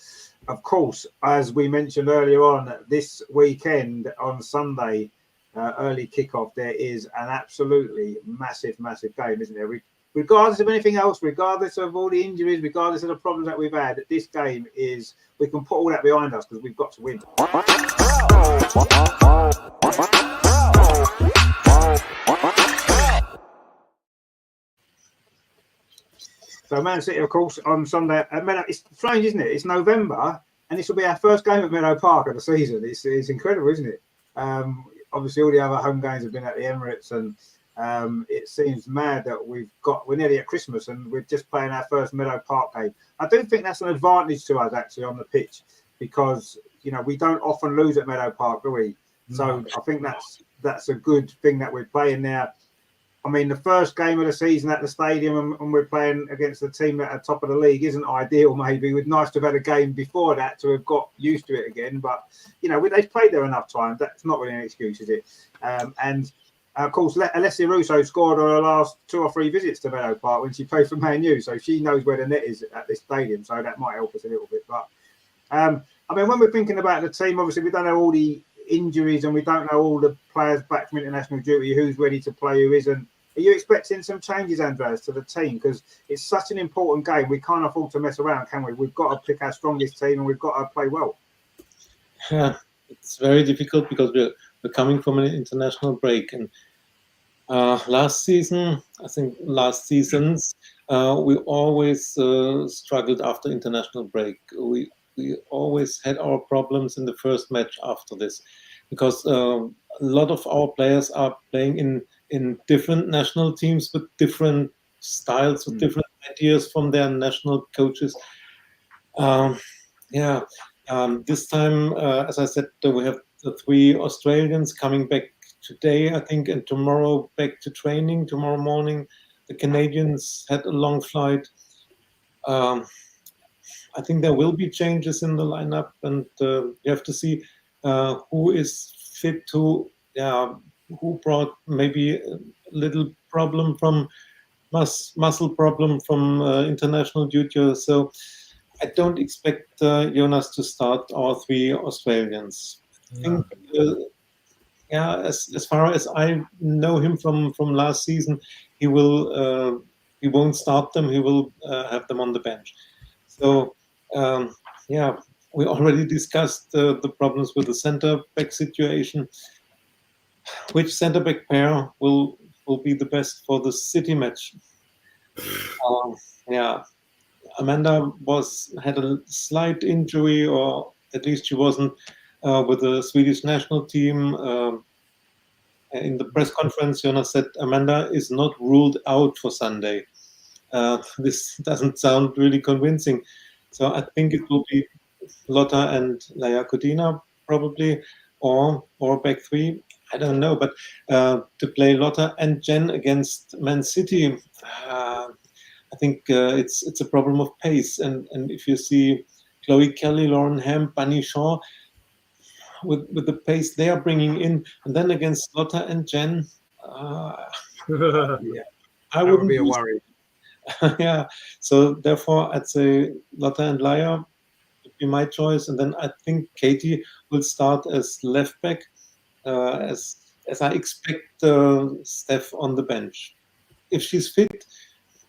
of course, as we mentioned earlier on, this weekend on Sunday, early kickoff, there is an absolutely massive game, isn't there? Regardless of anything else, regardless of all the injuries, regardless of the problems that we've had, this game is, we can put all that behind us because we've got to win. So Man City, of course, on Sunday at Meadow. It's strange, isn't it? It's November, and this will be our first game at Meadow Park of the season. It's incredible, isn't it? Obviously, all the other home games have been at the Emirates, and it seems mad that we're nearly at Christmas, and we're just playing our first Meadow Park game. I do think that's an advantage to us actually on the pitch, because we don't often lose at Meadow Park, do we? So I think that's a good thing that we're playing now. I mean, the first game of the season at the stadium, and we're playing against the team at the top of the league, isn't ideal. Maybe we'd nice to have had a game before that to have got used to it again. But they've played there enough times. That's not really an excuse, is it? And of course, Alessia Russo scored on her last 2 or 3 visits to Meadow Park when she played for Man U, so she knows where the net is at this stadium. So that might help us a little bit. But I mean, when we're thinking about the team, obviously we don't know all the injuries and we don't know all the players back from international duty, who's ready to play, who isn't. Are you expecting some changes, Andreas, to the team? Because it's such an important game. We can't afford to mess around, can we? We've got to pick our strongest team and we've got to play well. Yeah, it's very difficult because we're coming from an international break. And last seasons, we always struggled after international break. We always had our problems in the first match after this, because a lot of our players are playing in different national teams with different styles, with different ideas from their national coaches. This time, as I said, we have the 3 Australians coming back today, I think, and tomorrow back to training, tomorrow morning. The Canadians had a long flight. I think there will be changes in the lineup, and you have to see who is fit, who brought maybe a little problem from muscle problem from international duty. So I don't expect Jonas to start our 3 Australians. I think, as far as I know him from last season, he won't start them. He will have them on the bench. So we already discussed the problems with the centre back situation. Which centre back pair will be the best for the City match? Amanda had a slight injury, or at least she wasn't with the Swedish national team. In the press conference, Jonas said Amanda is not ruled out for Sunday. This doesn't sound really convincing. So I think it will be Lotta and Laia Codina probably, or back 3. I don't know, but to play Lotta and Jen against Man City, I think it's a problem of pace. And if you see Chloe Kelly, Lauren Ham, Bunny Shaw, with the pace they are bringing in, and then against Lotta and Jen, I wouldn't be a worry. So therefore, I'd say Lotta and Laia would be my choice, and then I think Katie will start as left back, as I expect Steph on the bench. If she's fit,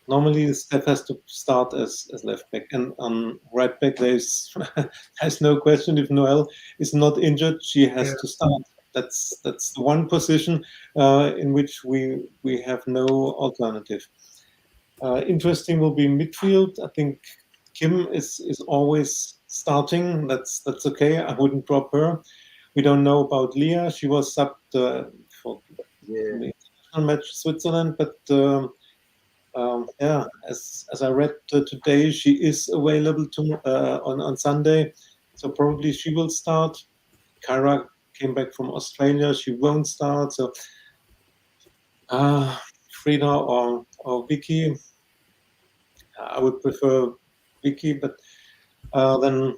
normally Steph has to start as left back, and on right back there's no question. If Noelle is not injured, she has to start. That's the one position in which we have no alternative. Interesting will be midfield. I think Kim is always starting. That's okay. I wouldn't drop her. We don't know about Leah. She was subbed for the international match Switzerland, but as I read today, she is available on Sunday, so probably she will start. Kyra came back from Australia. She won't start. So Frida or Vicky. I would prefer Vicky, but then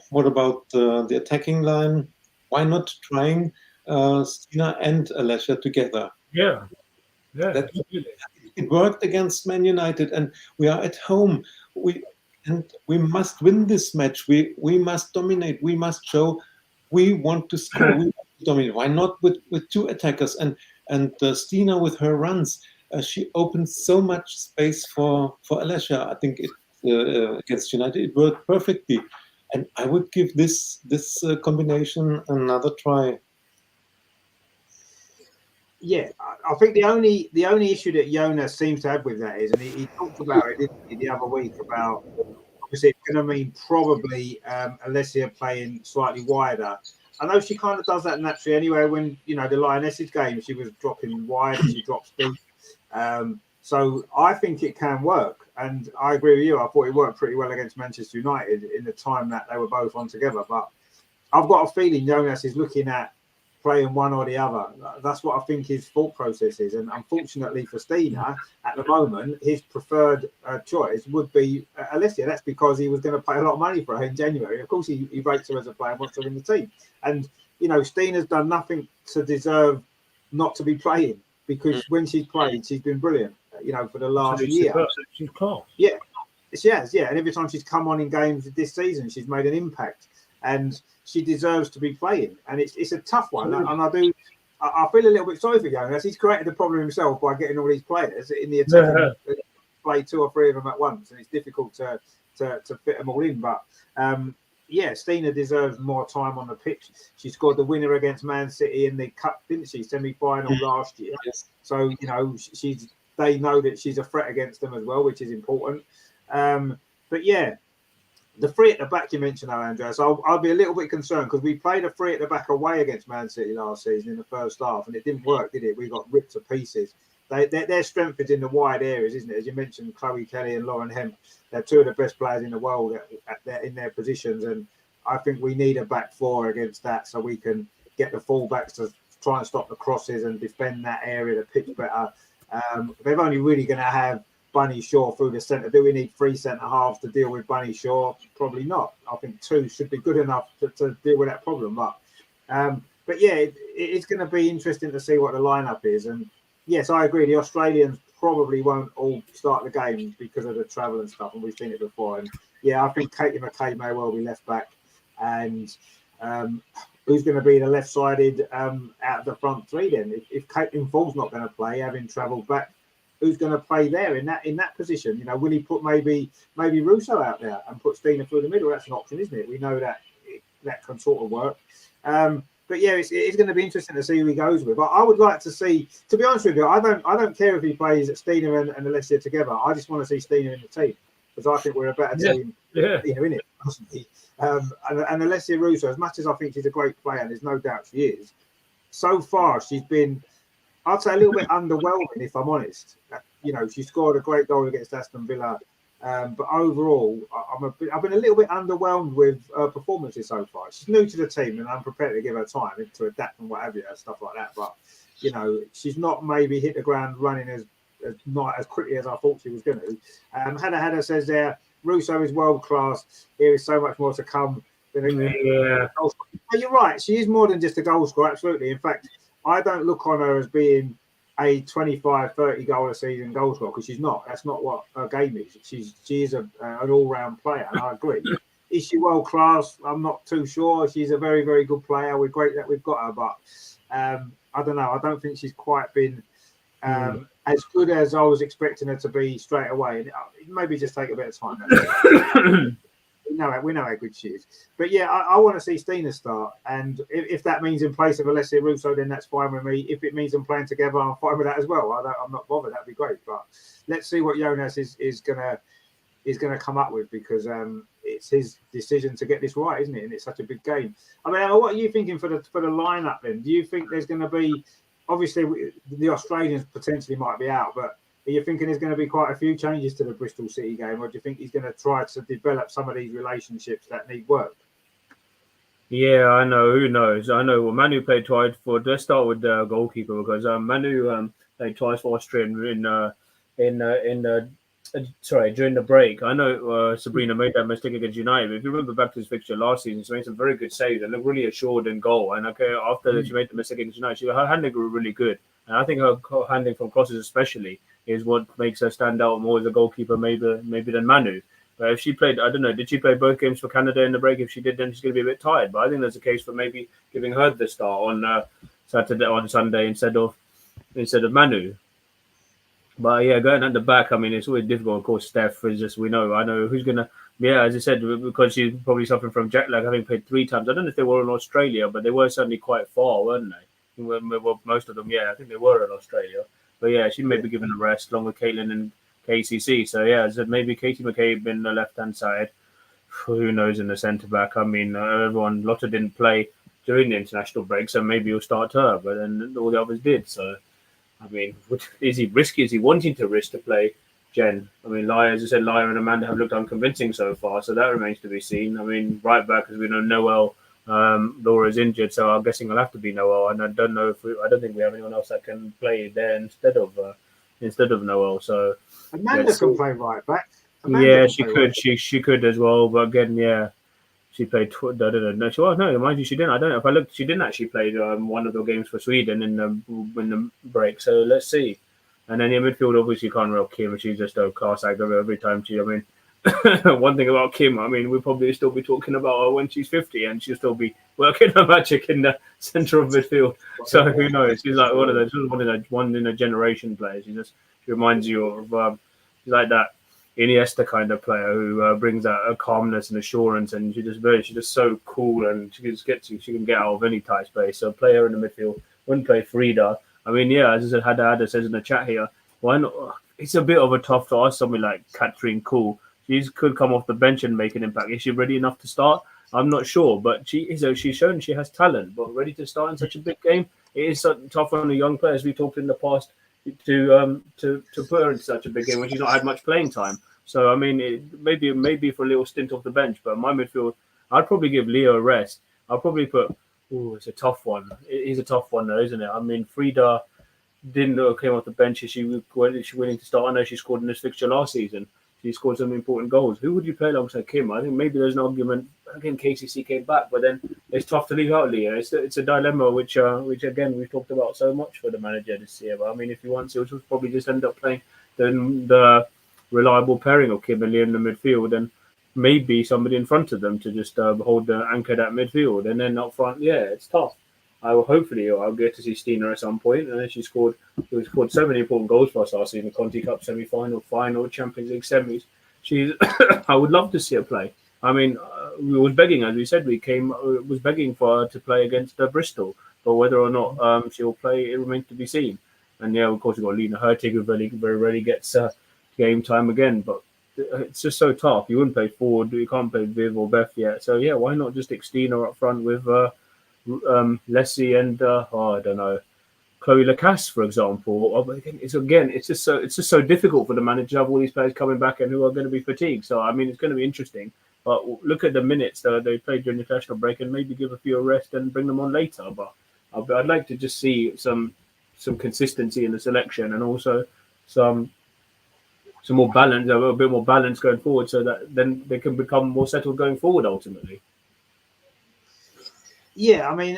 what about the attacking line? Why not trying Stina and Alessia together? Yeah. That it worked against Man United, and we are at home. We must win this match. We must dominate. We must show we want to score. We want to dominate. Why not with two attackers and Stina with her runs? She opens so much space for Alessia. I think against United it worked perfectly, and I would give this combination another try. Yeah, I think the only issue that Jonas seems to have with that is, and he talked about it, didn't he, the other week, about obviously it's going to mean probably Alessia playing slightly wider. I know she kind of does that naturally anyway. When the Lionesses game, she was dropping wide and she drops deep. So I think it can work, and I agree with you. I thought it worked pretty well against Manchester United in the time that they were both on together. But I've got a feeling Jonas is looking at playing one or the other. That's what I think his thought process is. And unfortunately for Stina, at the moment, his preferred choice would be Alessia. That's because he was going to pay a lot of money for her in January. Of course, he rates her as a player and wants her in the team. And, Stina's done nothing to deserve not to be playing, because when she's played, she's been brilliant, for the last year. She's class. Yeah, she has, yeah. And every time she's come on in games this season, she's made an impact. And she deserves to be playing, and it's a tough one. And I feel a little bit sorry for Jonas. He's created the problem himself by getting all these players in the attack, play two or three of them at once, and it's difficult to fit them all in. But Stina deserves more time on the pitch. She scored the winner against Man City in the cup, didn't she? Semi-final last year. Yes. So they know that she's a threat against them as well, which is important. But yeah. The three at the back you mentioned, though, Andreas, I'll be a little bit concerned, because we played a three at the back away against Man City last season in the first half, and it didn't work, did it? We got ripped to pieces. Their strength is in the wide areas, isn't it? As you mentioned, Chloe Kelly and Lauren Hemp, they're two of the best players in the world in their positions, and I think we need a back four against that, so we can get the fullbacks to try and stop the crosses and defend that area, the pitch better. They're only really going to have Bunny Shaw through the centre. Do we need 3 centre halves to deal with Bunny Shaw? Probably not. I think 2 should be good enough to deal with that problem. But yeah, it's going to be interesting to see what the lineup is. And yes, I agree. The Australians probably won't all start the game because of the travel and stuff, and we've seen it before. And yeah, I think Katie McKay may well be left back. And who's going to be the left-sided out of the front three then? If Caitlin Fall's not going to play, having travelled back, who's going to play there in that position? Will he put maybe Russo out there and put Stina through the middle? That's an option, isn't it? We know that can sort of work. But yeah, it's going to be interesting to see who he goes with. I would like to see, to be honest with you, I don't care if he plays Stina and Alessia together. I just want to see Stina in the team, because I think we're a better team. Yeah, in it, personally. And Alessia Russo, as much as I think she's a great player, and there's no doubt she is, so far she's been, I'd say, a little bit underwhelming, if I'm honest. She scored a great goal against Aston Villa, but overall, I've been a little bit underwhelmed with her performances so far. She's new to the team, and I'm prepared to give her time to adapt and what have you, stuff like that. But she's not maybe hit the ground running as not as quickly as I thought she was going to. Hannah says there, Russo is world class. There is so much more to come. You're right. She is more than just a goal scorer. Absolutely. In fact, I don't look on her as being a 25, 30 goal a season goal scorer, because she's not. That's not what her game is. She is an all-round player, and I agree. Is she world class? I'm not too sure. She's a very, very good player. We're great that we've got her, but I don't know. I don't think she's quite been as good as I was expecting her to be straight away. And maybe just take a bit of time. We know how good she is. But yeah, I want to see Stina start. And if that means in place of Alessia Russo, then that's fine with me. If it means them playing together, I'm fine with that as well. I'm not bothered. That'd be great. But let's see what Jonas is gonna come up with, because it's his decision to get this right, isn't it? And it's such a big game. I mean, what are you thinking for the lineup then? Do you think there's going to be, obviously the Australians potentially might be out, but are you thinking there's going to be quite a few changes to the Bristol City game, or do you think he's going to try to develop some of these relationships that need work? Yeah, I know. Who knows? I know. Well, Manu played twice for. Let's start with the goalkeeper, because Manu played twice for Austria during the break. I know Sabrina made that mistake against United, but if you remember back to his fixture last season, she made some very good saves and looked really assured in goal. And after she made the mistake against United, her handling were really good. And I think her handling from crosses especially is what makes her stand out more as a goalkeeper maybe than Manu. But if she played, I don't know, did she play both games for Canada in the break? If she did, then she's going to be a bit tired. But I think there's a case for maybe giving her the start on Sunday instead of Manu. But yeah, going at the back, I mean, it's always difficult. Of course, Steph is just, I know who's going to, yeah, as I said, because she's probably suffering from jet lag, having played 3 times. I don't know if they were in Australia, but they were certainly quite far, weren't they? Well, most of them, yeah, I think they were in Australia. But yeah, she may be given a rest along with Caitlin and KCC. So yeah, so maybe Katie McCabe in the left-hand side. Who knows in the centre back? I mean, Lotta didn't play during the international break, so maybe you'll start her, but then all the others did. So, I mean, is he risky? Is he wanting to risk to play Jen? I mean, as I said, Laya and Amanda have looked unconvincing so far, so that remains to be seen. I mean, right back, as we know, Noel, Laura's injured, so I'm guessing it'll have to be Noel, and I don't think we have anyone else that can play there instead of Noel. So Amanda can play right back. Yeah, she could. Right. She could as well. But again, yeah, she played. I don't know. No, mind you, she didn't. I don't know if I looked. She didn't actually play one of the games for Sweden in the break. So let's see. And then in midfield, obviously, Conrad Kim. She's just a class act every time she. I mean, one thing about Kim, I mean, we'll probably still be talking about her when she's 50, and she'll still be working her magic in the centre of midfield. So who knows? She's like one in a generation player. She reminds you of she's like that Iniesta kind of player who brings out a calmness and assurance, and she's just so cool, and she can get out of any tight space. So play her in the midfield. Wouldn't play Frida. I mean, yeah, as I said, Hada says in the chat here, why not? It's a bit of a tough to ask somebody like Catherine Cool. She could come off the bench and make an impact. Is she ready enough to start? I'm not sure, but she's shown she has talent, but ready to start in such a big game, it is tough on the young players. We talked in the past to put her into such a big game when she's not had much playing time. So I mean, maybe for a little stint off the bench, but my midfield, I'd probably give Leo a rest. I'll probably put. Oh, it's a tough one. It is a tough one, though, isn't it? I mean, Frida came off the bench. Is she willing to start? I know she scored in this fixture last season. She scored some important goals. Who would you play alongside Kim? I think maybe there's an argument. Again, KCC came back, but then it's tough to leave out Leah. It's a dilemma, which again we've talked about so much for the manager this year. But I mean, if you want to, probably just end up playing the reliable pairing of Kim and Leah in the midfield, and maybe somebody in front of them to just hold the anchor that midfield, and then up front, yeah, it's tough. Hopefully I'll get to see Stina at some point, and then she scored so many important goals for us last season: the Conti Cup semi-final, final, Champions League semis. I would love to see her play. I mean, we was begging, as we said, was begging for her to play against Bristol, but whether or not she'll play, it remains to be seen. And yeah, of course we've got Lena Hurtig, who very rarely gets game time again, but it's just so tough. You wouldn't play forward, you can't play Viv or Beth yet. So yeah, why not just stick Stina up front with Leslie and I don't know, Chloe Lacasse, for example. It's just so difficult for the manager to have all these players coming back and who are going to be fatigued. So I mean, it's going to be interesting. But look at the minutes that they played during the international break, and maybe give a few a rest and bring them on later. But I'd like to just see some consistency in the selection, and also some more balance, a bit more balance going forward, so that then they can become more settled going forward ultimately. Yeah, I mean,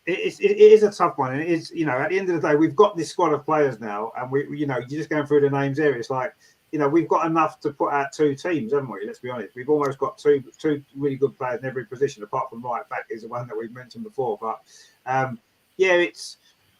it is a tough one. And it is, at the end of the day, we've got this squad of players now, and you're just going through the names there. It's like, we've got enough to put out 2 teams, haven't we? Let's be honest. We've almost got two really good players in every position, apart from right back is the one that we've mentioned before. But yeah,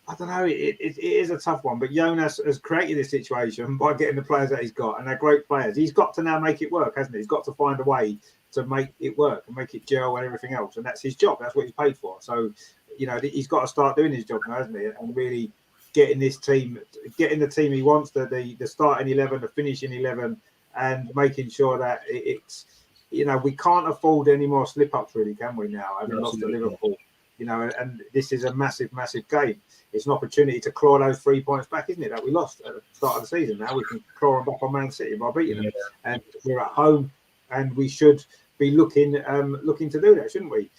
I don't know. It is a tough one, but Jonas has created this situation by getting the players that he's got, and they're great players. He's got to now make it work, hasn't he? He's got to find a way to make it work and make it gel and everything else, and that's his job. That's what he's paid for. So, he's got to start doing his job now, hasn't he? And really getting the team he wants, the starting 11, the finishing 11, and making sure that it's we can't afford any more slip-ups, really, can we now? Having lost to Liverpool. And this is a massive, massive game. It's an opportunity to claw those 3 points back, isn't it, that we lost at the start of the season. Now we can claw them back on Man City by beating them. And we're at home, and we should be looking to do that, shouldn't we?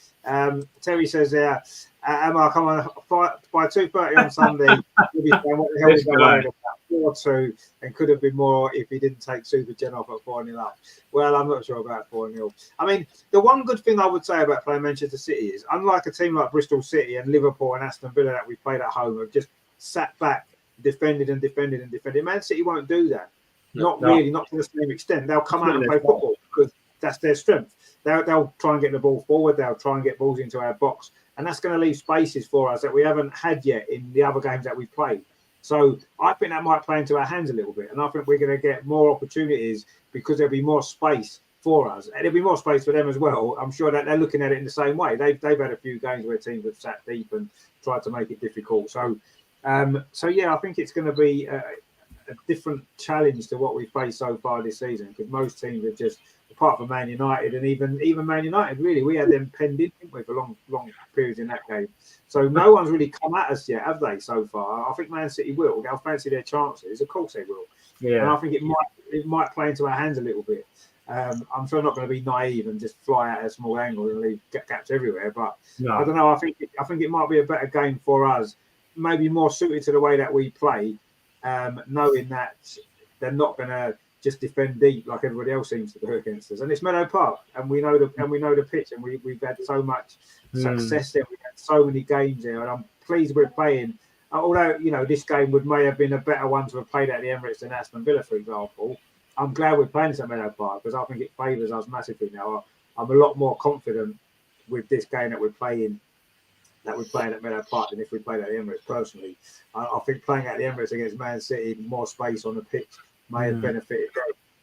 Terry says there, Emma, come on, by 2:30 on Sunday, we'll be saying, what the hell is going on about 4-2, and could have been more if he didn't take Super Gen off at 4-0 up. Well, I'm not sure about 4-0. I mean, the one good thing I would say about playing Manchester City is, unlike a team like Bristol City and Liverpool and Aston Villa that we played at home, have just sat back, defended and defended and defended. Man City won't do that. Not really, not to the same extent. They'll come out and play football because that's their strength. They'll try and get the ball forward. They'll try and get balls into our box. And that's going to leave spaces for us that we haven't had yet in the other games that we've played. So I think that might play into our hands a little bit. And I think we're going to get more opportunities because there'll be more space for us. And there'll be more space for them as well. I'm sure that they're looking at it in the same way. They've had a few games where teams have sat deep and tried to make it difficult. So yeah, I think it's going to be a different challenge to what we've faced so far this season, because most teams have just, apart from Man United, and even Man United, really, we had them penned in for long periods in that game. So no one's really come at us yet, have they, so far? I think Man City will. They'll fancy their chances. Of course they will. Yeah. And I think it might play into our hands a little bit. I'm sure not going to be naive and just fly out at a small angle and leave gaps everywhere. But no. I don't know. I think it might be a better game for us, maybe more suited to the way that we play, knowing that they're not going to just defend deep like everybody else seems to do against us. And it's Meadow Park, and we know the pitch, and we've had so much success there. We've had so many games there, and I'm pleased we're playing. Although this game may have been a better one to have played at the Emirates than Aston Villa, for example. I'm glad we're playing at Meadow Park because I think it favours us massively now. I'm a lot more confident with this game that we're playing at Meadow Park than if we played at the Emirates. Personally, I think playing at the Emirates against Man City, more space on the pitch may have benefited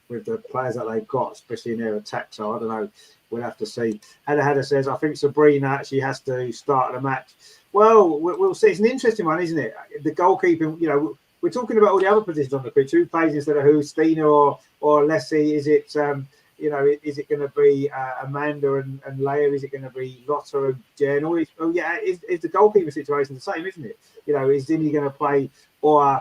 with the players that they've got, especially in their attack. So I don't know. We'll have to see. Hadda says, I think Sabrina actually has to start the match. Well, we'll see. It's an interesting one, isn't it? The goalkeeping, we're talking about all the other positions on the pitch. Who plays instead of who? Stina or Leslie? Is it, is it going to be Amanda and Leia? Is it going to be Lotta and Jen? Is the goalkeeper situation the same, isn't it? Is Zinni going to play, or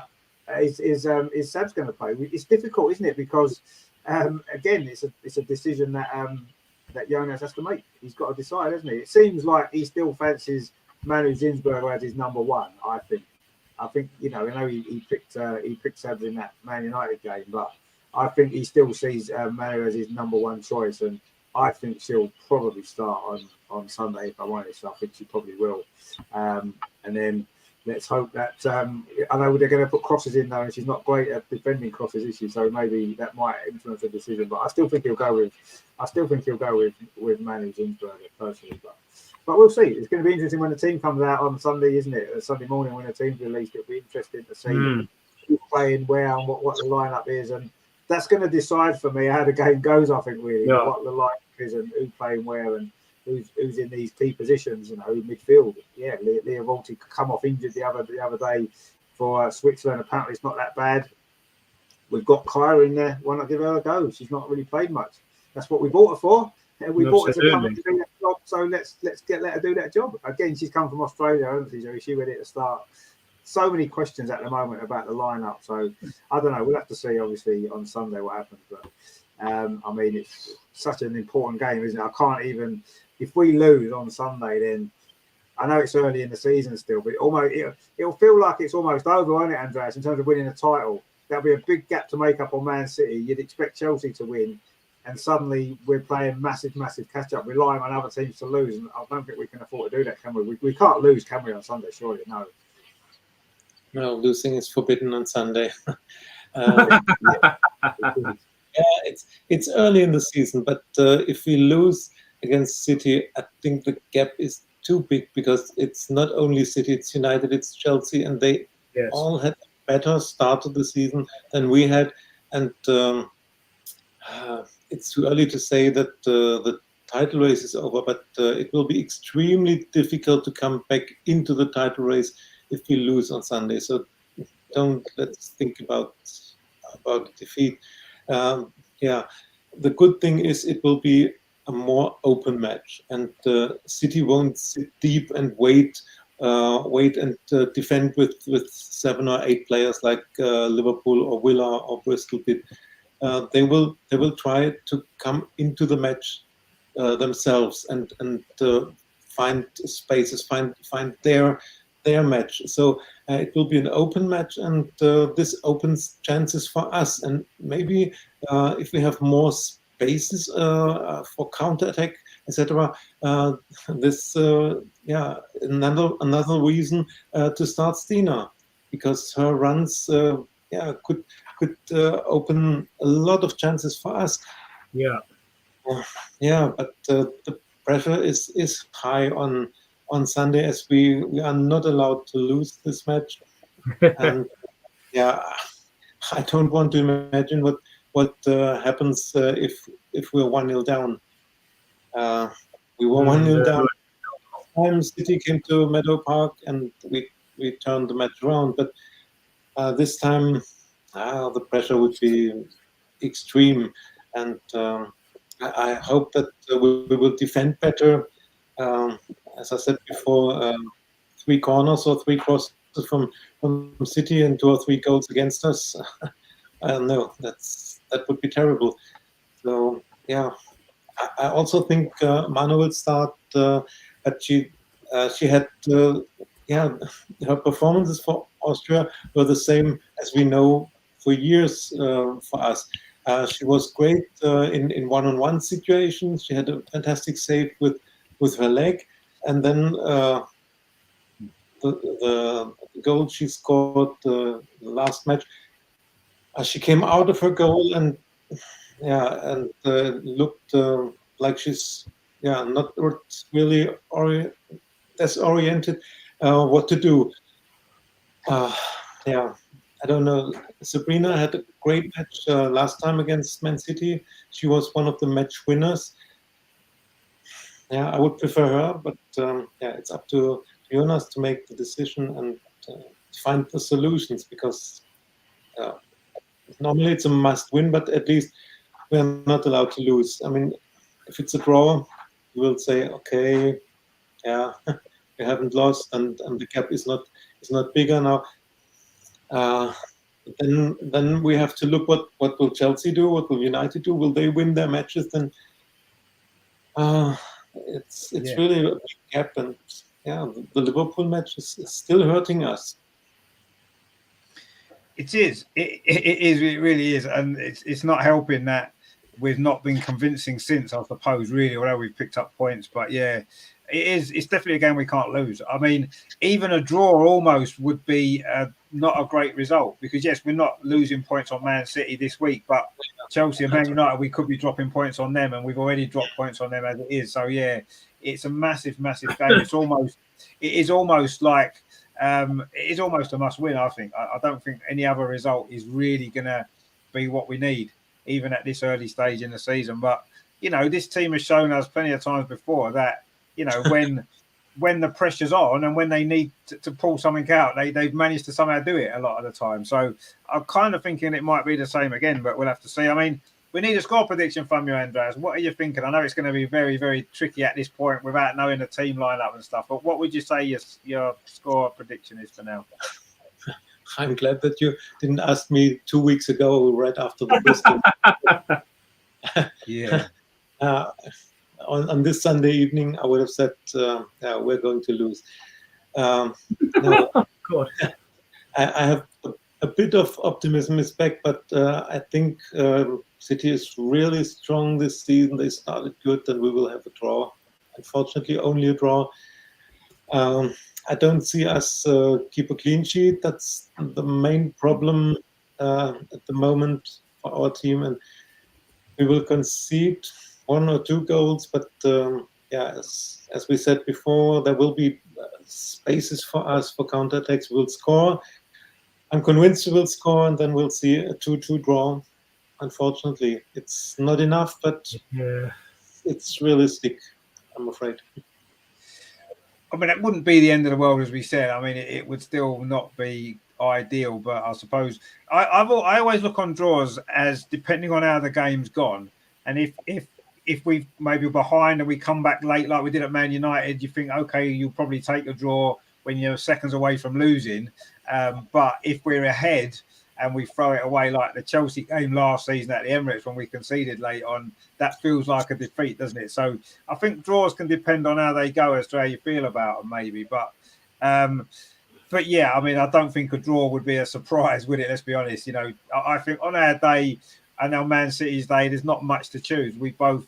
is Sabs going to play? It's difficult, isn't it? Because again, it's a decision that Jonas has to make. He's got to decide, hasn't he? It seems like he still fancies Manu Zinsberger as his number one. I think I know he picked Sabs in that Man United game, but I think he still sees Manu as his number one choice, and I think she'll probably start on Sunday. If I'm honest, I think she probably will. And then let's hope that I know they're going to put crosses in though, and she's not great at defending crosses, is she? So maybe that might influence the decision. But I still think he'll go with Manu Zinsberger personally. But we'll see. It's going to be interesting when the team comes out on Sunday, isn't it? Sunday morning when the team's released, it'll be interesting to see who's playing where and what the lineup is, and that's going to decide for me how the game goes. I think really what the lineup is and who's playing where and who's in these key positions. Midfield. Yeah, Leah Volti come off injured the other day for Switzerland. Apparently, it's not that bad. We've got Kyra in there. Why not give her a go? She's not really played much. That's what we bought her for. And we bought her to come and do that job, so let's let her do that job. Again, she's come from Australia, hasn't she? So she's ready to start. So many questions at the moment about the lineup. So I don't know. We'll have to see, obviously, on Sunday what happens. But it's such an important game, isn't it? I can't even. If we lose on Sunday, then I know it's early in the season still, but it'll feel like it's almost over, won't it, Andreas? In terms of winning a title, that'll be a big gap to make up on Man City. You'd expect Chelsea to win. And suddenly we're playing massive catch-up, relying on other teams to lose. And I don't think we can afford to do that, can we? We can't lose, can we, on Sunday, surely? No, losing is forbidden on Sunday. It's early in the season, but if we lose against City, I think the gap is too big because it's not only City, it's United, it's Chelsea, and they all had a better start to the season than we had. And it's too early to say that the title race is over, but it will be extremely difficult to come back into the title race if we lose on Sunday. So let's think about defeat. The good thing is it will be a more open match, and City won't sit deep and wait and defend with 7 or 8 players like Liverpool or Villa or Bristol did. They will try to come into the match themselves and find spaces, find their match. So it will be an open match, and this opens chances for us. And maybe if we have more spaces for counterattack, etc., this another reason to start Stina, because her runs could open a lot of chances for us. Yeah. But the pressure is high on Sunday, as we are not allowed to lose this match. And I don't want to imagine what happens if we're 1-0 down. We were 1-0 down. Time City came to Meadow Park and we turned the match around, but this time the pressure would be extreme, and I hope that we will defend better. As I said before, 3 corners or 3 crosses from City and 2 or 3 goals against us. No, that would be terrible. So I also think Manu will start, but she had her performances for Austria were the same as we know for years for us. She was great in one-on-one situations. She had a fantastic save with her leg, and then the goal she scored the last match, she came out of her goal and looked like she's not really disoriented what to do. I don't know. Sabrina had a great match last time against Man City. She was one of the match winners. I would prefer her, but it's up to Jonas to make the decision and find the solutions, because normally it's a must win, but at least we're not allowed to lose. I mean, if it's a draw, you will say, okay, we haven't lost, and the gap is not bigger now. Then we have to look what will Chelsea do, what will United do? Will they win their matches? Then it's really a big gap, and the Liverpool match is still hurting us. It is. It is. It really is, and it's not helping that we've not been convincing since, I suppose. Really, although we've picked up points, but it is. It's definitely a game we can't lose. I mean, even a draw almost would be not a great result, because yes, we're not losing points on Man City this week, but Chelsea and Man United, we could be dropping points on them, and we've already dropped points on them as it is. So it's a massive game. It is almost like. It is almost a must-win, I think. I don't think any other result is really going to be what we need, even at this early stage in the season. But, this team has shown us plenty of times before that, when the pressure's on and when they need to pull something out, they've managed to somehow do it a lot of the time. So I'm kind of thinking it might be the same again, but we'll have to see. I mean, we need a score prediction from you, Andreas. What are you thinking? I know it's going to be very, very tricky at this point without knowing the team lineup and stuff, but what would you say your score prediction is for now? I'm glad that you didn't ask me 2 weeks ago, right after the Bristol. On this Sunday evening, I would have said, we're going to lose. No, God. I have a bit of optimism is back, but I think City is really strong this season. They started good, and we will have a draw. Unfortunately, only a draw. I don't see us keep a clean sheet. That's the main problem at the moment for our team, and we will concede 1 or 2 goals. But as we said before, there will be spaces for us for counterattacks. We'll score. I'm convinced we will score, and then we'll see a 2-2 draw. Unfortunately, it's not enough, but it's realistic, I'm afraid. I mean, it wouldn't be the end of the world, as we said. I mean, it would still not be ideal, but I suppose I always look on draws as depending on how the game's gone, and if we maybe behind and we come back late like we did at Man United, you think, okay, you'll probably take a draw when you're seconds away from losing. But if we're ahead and we throw it away like the Chelsea game last season at the Emirates when we conceded late on. That feels like a defeat, doesn't it? So I think draws can depend on how they go as to how you feel about them, maybe. But yeah, I mean, I don't think a draw would be a surprise, would it? Let's be honest. You know, I think on our day and our Man City's day, there's not much to choose. We both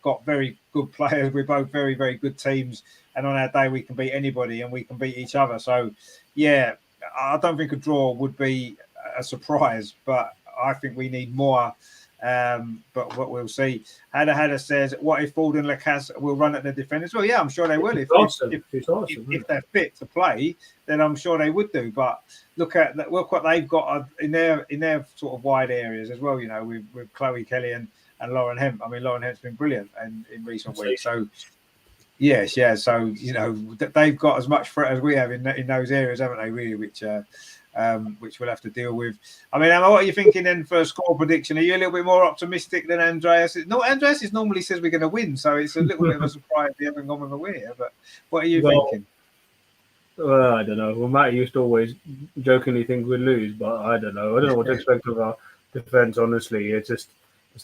got very good players. We're both very, very good teams. And on our day, we can beat anybody and we can beat each other. So, yeah, I don't think a draw would be a surprise, but I think we need more. But what we'll see. Hada says, what if Ford and Lacasse will run at the defenders? Well, yeah, I'm sure they will. If they're fit to play, then I'm sure they would do. But look what they've got in their sort of wide areas as well. You know, with Chloe Kelly and Lauren Hemp. I mean, Lauren Hemp's been brilliant in recent weeks. So yes, yeah. So you know, they've got as much threat as we have in those areas, haven't they? Really, which we'll have to deal with. I mean, Emma, what are you thinking then for a score prediction? Are you a little bit more optimistic than Andreas? No, Andreas normally says we're going to win, so it's a little bit of a surprise we haven't gone with a win here. But what are you thinking? Well, I don't know. Well, Matt used to always jokingly think we'd lose, but I don't know. I don't know what to expect of our defence, honestly. It's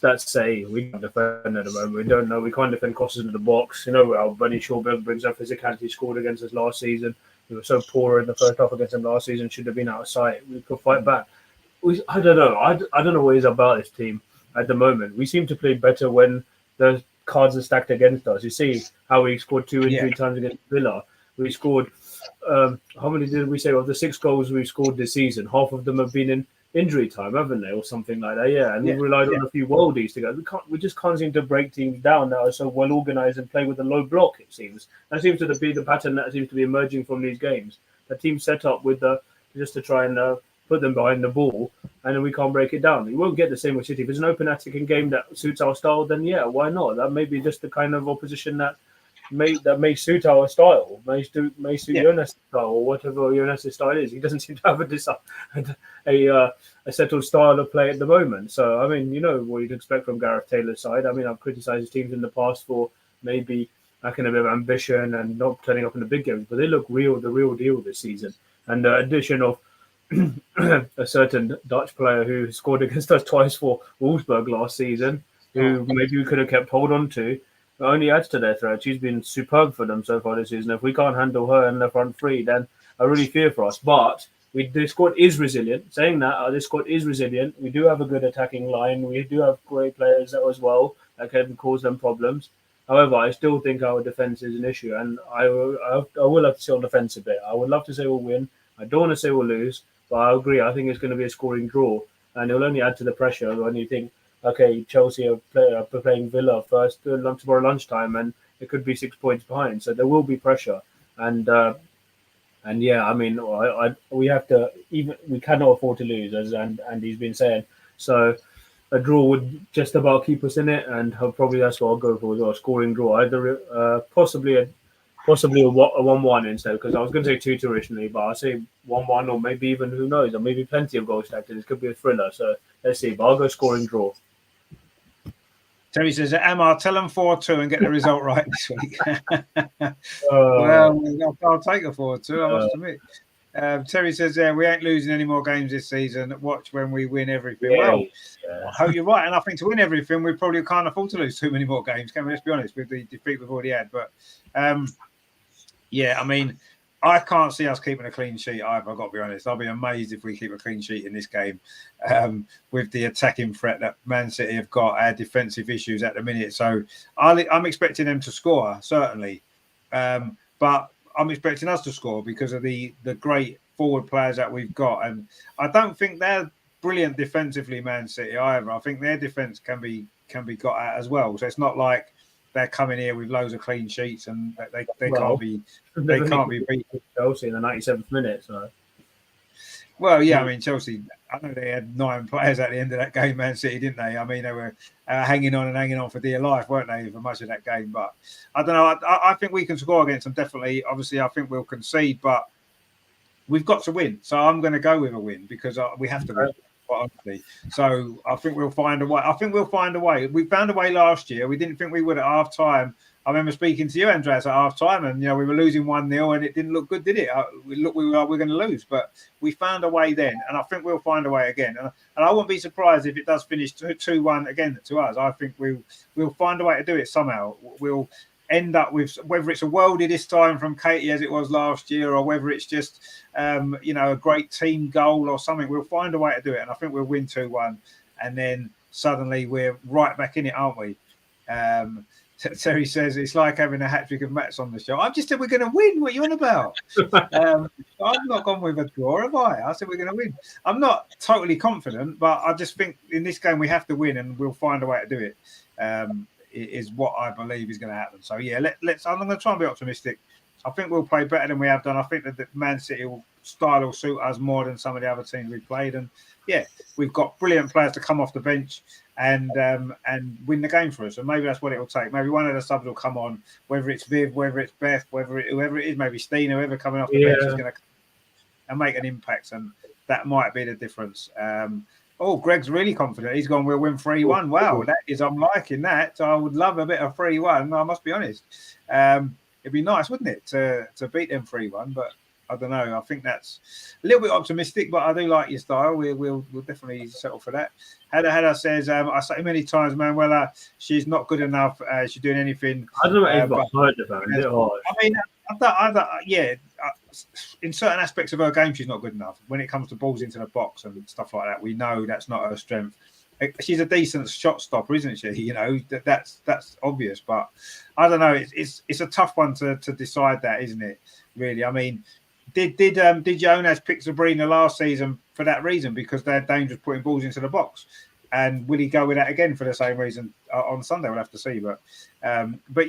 that say we can't defend at the moment. We don't know. We can't defend crosses into the box. You know, our Bunny Shawberg brings up physicality, scored against us last season. We were so poor in the first half against them last season. Should have been out of sight. We could fight back. I don't know. I don't know what is about this team at the moment. We seem to play better when the cards are stacked against us. You see how we scored 2 injury times against Villa. We scored. How many did we say of the 6 goals we've scored this season? Half of them have been in injury time, haven't they, or something like that? Yeah, and we relied on a few worldies to go. We just can't seem to break teams down that are so well organised and play with a low block. It seems that seems to be the pattern that seems to be emerging from these games. The team set up with just to try and put them behind the ball, and then we can't break it down. You won't get the same with City. If it's an open attacking game that suits our style, then yeah, why not? That may be just the kind of opposition that may suit our style, may suit Jonas' style, or whatever Jonas' style is. He doesn't seem to have a settled style of play at the moment. So, I mean, you know what you'd expect from Gareth Taylor's side. I mean, I've criticised his teams in the past for maybe lacking a bit of ambition and not turning up in the big games, but they look the real deal this season. And the addition of a certain Dutch player who scored against us twice for Wolfsburg last season, who maybe we could have kept hold on to, only adds to their threat. She's been superb for them so far this season. If we can't handle her in the front three, then I really fear for us. But this squad is resilient. Saying that, this squad is resilient. We do have a good attacking line. We do have great players as well that can cause them problems. However, I still think our defence is an issue, and I will have to say on defence a bit. I would love to say we'll win. I don't want to say we'll lose, but I agree. I think it's going to be a scoring draw, and it will only add to the pressure when you think, okay, Chelsea are playing Villa first tomorrow lunchtime, and it could be 6 points behind. So there will be pressure, and yeah, I mean, we have to we cannot afford to lose, as Andy's been saying. So a draw would just about keep us in it, and probably that's what I'll go for as well. Scoring draw, either possibly a 1-1 instead, because I was going to say 2-2 originally, but I'll say 1-1, or maybe even, who knows, or maybe plenty of goals stacked. It could be a thriller. So let's see, but I'll go scoring draw. Terry says, Amar, tell them 4-2 and get the result right this week. Well, I'll take a 4-2, I must admit. Terry says, we ain't losing any more games this season. Watch when we win everything. I hope you're right. And I think to win everything, we probably can't afford to lose too many more games, can we? Let's be honest, with the defeat we've already had. But, yeah, I mean, I can't see us keeping a clean sheet either, I've got to be honest. I'll be amazed if we keep a clean sheet in this game with the attacking threat that Man City have got, our defensive issues at the minute. So I'm expecting them to score, certainly. But I'm expecting us to score because of the great forward players that we've got. And I don't think they're brilliant defensively, Man City, either. I think their defence can be got at as well. So it's not like they're coming here with loads of clean sheets and they can't be beat. Chelsea in the 97th minute. So. Well, yeah, I mean, Chelsea, I know they had 9 players at the end of that game, Man City, didn't they? I mean, they were hanging on for dear life, weren't they, for much of that game? But I don't know. I think we can score against them, definitely. Obviously, I think we'll concede, but we've got to win. So I'm going to go with a win because we have to win. Honestly. So I think we'll find a way. We found a way last year. We didn't think we would at half time. remember speaking to you, Andreas, at half time, and we were losing 1-0, and it didn't look good, did it? We were going to lose, but we found a way then, and I think we'll find a way again. And I wouldn't be surprised if it does finish 2-1 again to us. I think we'll find a way to do it somehow. We'll end up with, whether it's a worldie this time from Katie as it was last year, or whether it's just a great team goal or something, we'll find a way to do it, and I think we'll win 2-1, and then suddenly we're right back in it, aren't we? Terry says it's like having a hat-trick of Mats on the show. I've just said we're going to win. What are you on about? I've not gone with a draw, have I? I said we're going to win. I'm not totally confident, but I just think in this game we have to win, and we'll find a way to do it. Is what I believe is going to happen. So yeah, I'm going to try and be optimistic. I think we'll play better than we have done. I think that the Man City style will suit us more than some of the other teams we've played. And yeah, we've got brilliant players to come off the bench and win the game for us. And maybe that's what it will take. Maybe one of the subs will come on, whether it's Viv, whether it's Beth, whoever it is, maybe Stina, whoever coming off the bench is going to and make an impact. And that might be the difference. Greg's really confident. He's gone, we'll win 3-1. Wow, I'm liking that. I would love a bit of 3-1. I must be honest. It'd be nice, wouldn't it, to beat them 3-1? But I don't know. I think that's a little bit optimistic, but I do like your style. We'll definitely settle for that. Hada says, I say many times, Manuela, she's not good enough. She's doing anything. I don't know what I've heard about it. I mean, in certain aspects of her game, she's not good enough. When it comes to balls into the box and stuff like that, we know that's not her strength. She's a decent shot stopper, isn't she? That's obvious. But I don't know. It's a tough one to decide that, isn't it? Really, I mean, did Jonas pick Sabrina last season for that reason, because they're dangerous putting balls into the box? And will he go with that again for the same reason on Sunday? We'll have to see. But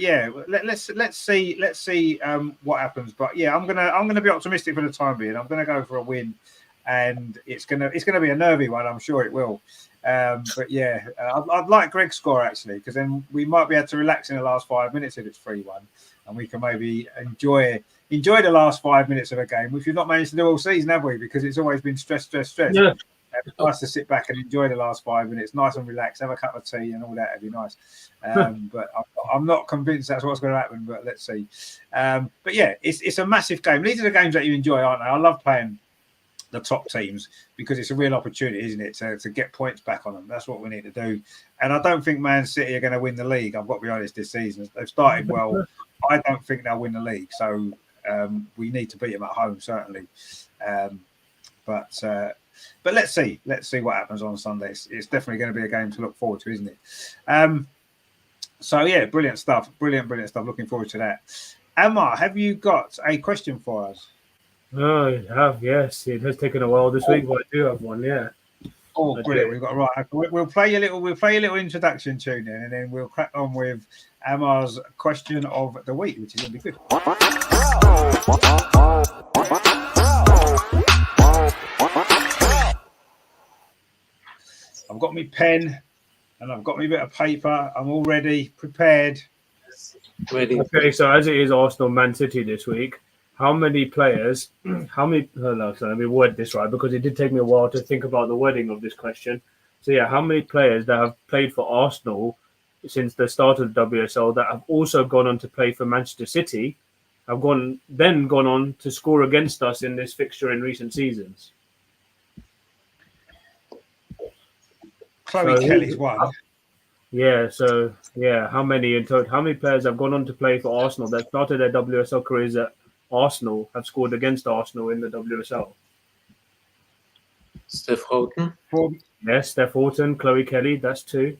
yeah, let's see what happens. But yeah, I'm gonna be optimistic for the time being. I'm gonna go for a win, and it's gonna be a nervy one. I'm sure it will. But yeah, I'd like Greg's score actually, because then we might be able to relax in the last 5 minutes if it's 3-1, and we can maybe enjoy the last 5 minutes of a game, which we've not managed to do all season, have we? Because it's always been stress. Yeah. It's nice to sit back and enjoy the last 5 minutes, nice and relaxed, have a cup of tea and all that. It'd be nice. But I'm not convinced that's what's going to happen, but let's see. But yeah, it's a massive game. These are the games that you enjoy, aren't they? I love playing the top teams because it's a real opportunity, isn't it, to get points back on them. That's what we need to do. And I don't think Man City are going to win the league. I've got to be honest, this season. They've started well. I don't think they'll win the league. So we need to beat them at home, certainly. But let's see. Let's see what happens on Sunday. It's definitely going to be a game to look forward to, isn't it? So yeah, brilliant stuff. Brilliant stuff. Looking forward to that. Emma, have you got a question for us? No, I have. Yes, it has taken a while this week, but I do have one. Yeah. Oh, brilliant! We've got right. We'll play a little introduction tune in, and then we'll crack on with Emma's question of the week, which is going to be good. I've got my pen and I've got my bit of paper. I'm all ready, prepared. Ready. Okay, so as it is Arsenal Man City this week, let me word this right, because it did take me a while to think about the wording of this question. So yeah, how many players that have played for Arsenal since the start of the WSL that have also gone on to play for Manchester City have gone on to score against us in this fixture in recent seasons? Chloe Kelly's one. Yeah, so yeah, how many in total? How many players have gone on to play for Arsenal that started their WSL careers at Arsenal have scored against Arsenal in the WSL? Steph Houghton. Yes, Steph Houghton, Chloe Kelly, that's 2.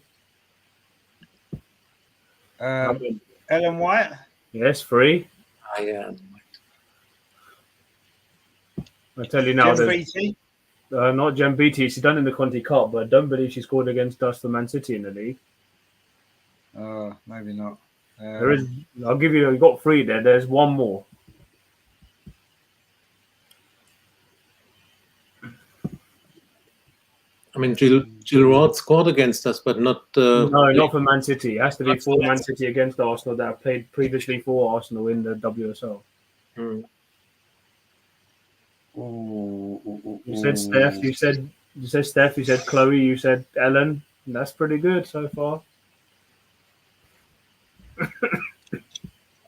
Ellen White. Yes, 3. Yeah. I tell you now, Jem Beattie. Not Jem Beattie. She's done in the Conti Cup, but I don't believe she scored against us for Man City in the league. Maybe not. There is. I'll give you. You got 3 there. There's one more. I mean, Jill Roth scored against us, but not. No, not for Man City. It has to be for Man City against Arsenal that have played previously for Arsenal in the WSL. You said Steph. You said Steph. You said Chloe. You said Ellen. That's pretty good so far.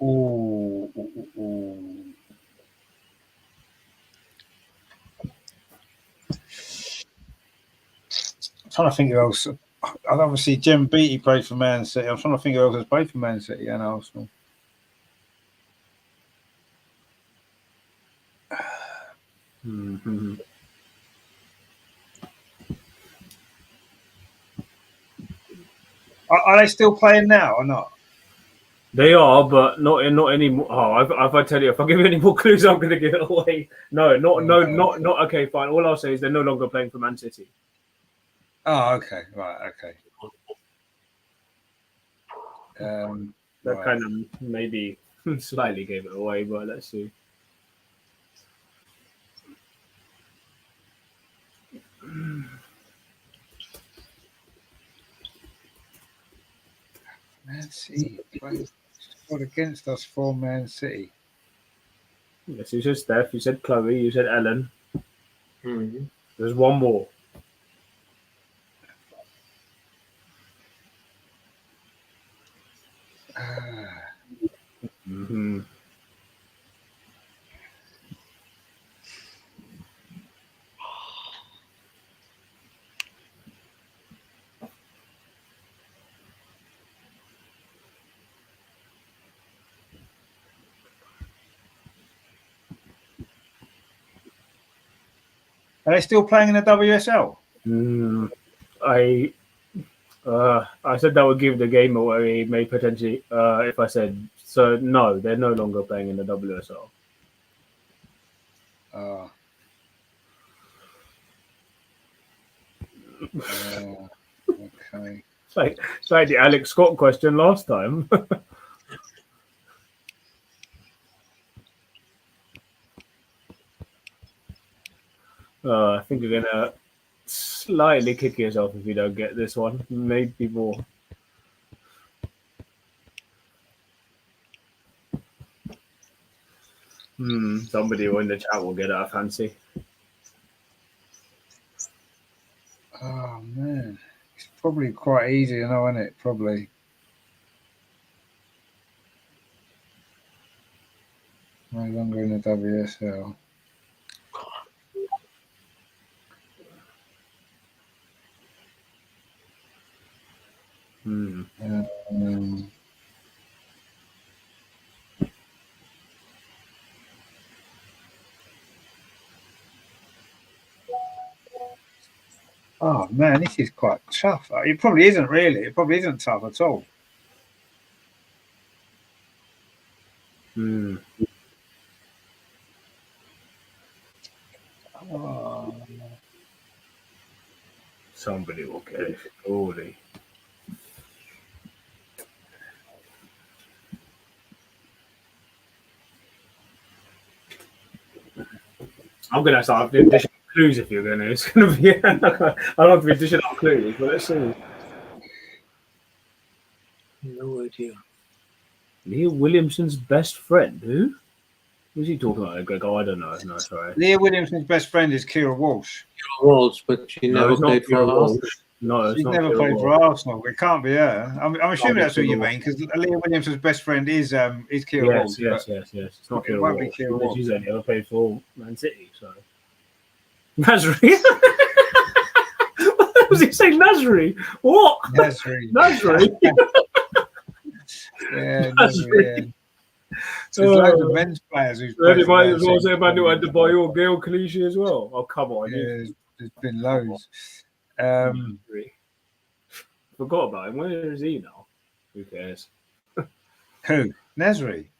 Ooh. I'm trying to think who else. Obviously, Jim Beattie played for Man City. I'm trying to think who else has played for Man City and Arsenal. Mm-hmm. Are they still playing now or not? They are, but not anymore. Oh, if I tell you, if I give you any more clues, I'm going to give it away. No, not. Okay, fine. All I'll say is they're no longer playing for Man City. Oh, okay, right, okay. That right. kind of maybe slightly gave it away, but let's see. Man City scored against us for Man City. Yes, you said Steph, you said Chloe, you said Ellen. Mm-hmm. There's one more. Mm-hmm. Are they still playing in the WSL? I said that would give the game away, may potentially, if I said so. No, they're no longer playing in the WSL. Okay. It's like the Alex Scott question last time. I think you're gonna slightly kick yourself if you don't get this one. Maybe more. Somebody in the chat will get it, I fancy. Oh man, it's probably quite easy, you know, isn't it? Probably. No longer in the WSL. Oh man, this is quite tough. It probably isn't really. It probably isn't tough at all. Oh. Somebody will get it. Surely. I'm gonna start dishing out clues if you're gonna. It's gonna be. I don't have to be dishing out clues, but let's see. No idea. Leah Williamson's best friend. Who? Who's he talking about? Greg? Oh, I don't know. No, sorry. Leah Williamson's best friend is Kira Walsh. Walsh, but she never it's not played for Kira Arsenal. Walsh. No, it's She's not never Kira played Walsh. for Arsenal. It can't be her. I'm assuming that's what you Kira mean, because Leah Williamson's best friend is Kira Walsh. Yes. It's not It Kira won't be Walsh. Kira Walsh. She's only ever played for Man City, so. Nasri? What was he saying? Nasri? What? Nasri. Nasri? Yeah, Nasri. There's loads of men's players who's played They for might Man as well City. say Manuel had to buy your Gail Clichy as well. Oh, come on. Yeah, there's been loads. Forgot about him. Where is he now? Who cares? Who? Nasri.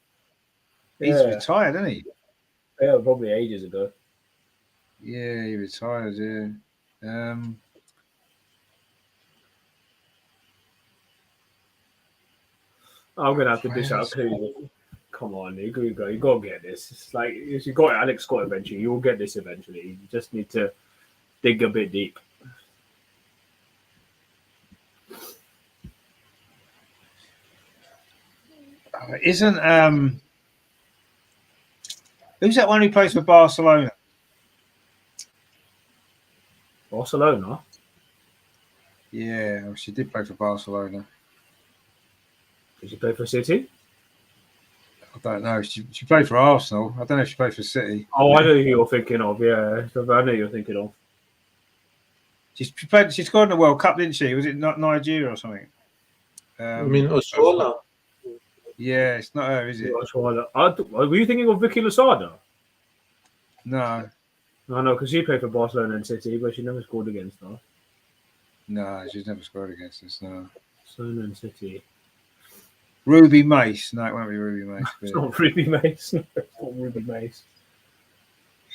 He's retired, isn't he? Yeah, probably ages ago. Yeah, he retired, yeah. I'm gonna have to dish out clues. Come on, you gotta get this. It's like if you got Alex Scott eventually, you'll get this eventually. You just need to dig a bit deep. Isn't who's that one who plays for Barcelona? Barcelona? Yeah, she did play for Barcelona. Did she play for City? don't know. She played for Arsenal. I don't know if she played for City. Oh, I know who you're thinking of. Yeah, I know who you're thinking of. She scored in the World Cup, didn't she? Was it not Nigeria or something? I mean, Oshola. Yeah, it's not her, is it? Were you thinking of Vicky Losada? No, No, because she played for Barcelona and City, but she never scored against us. no, she's never scored against us. No. Barcelona and City. Ruby Mace. No, it won't be Ruby Mace. It's not Ruby Mace. It's not Ruby Mace.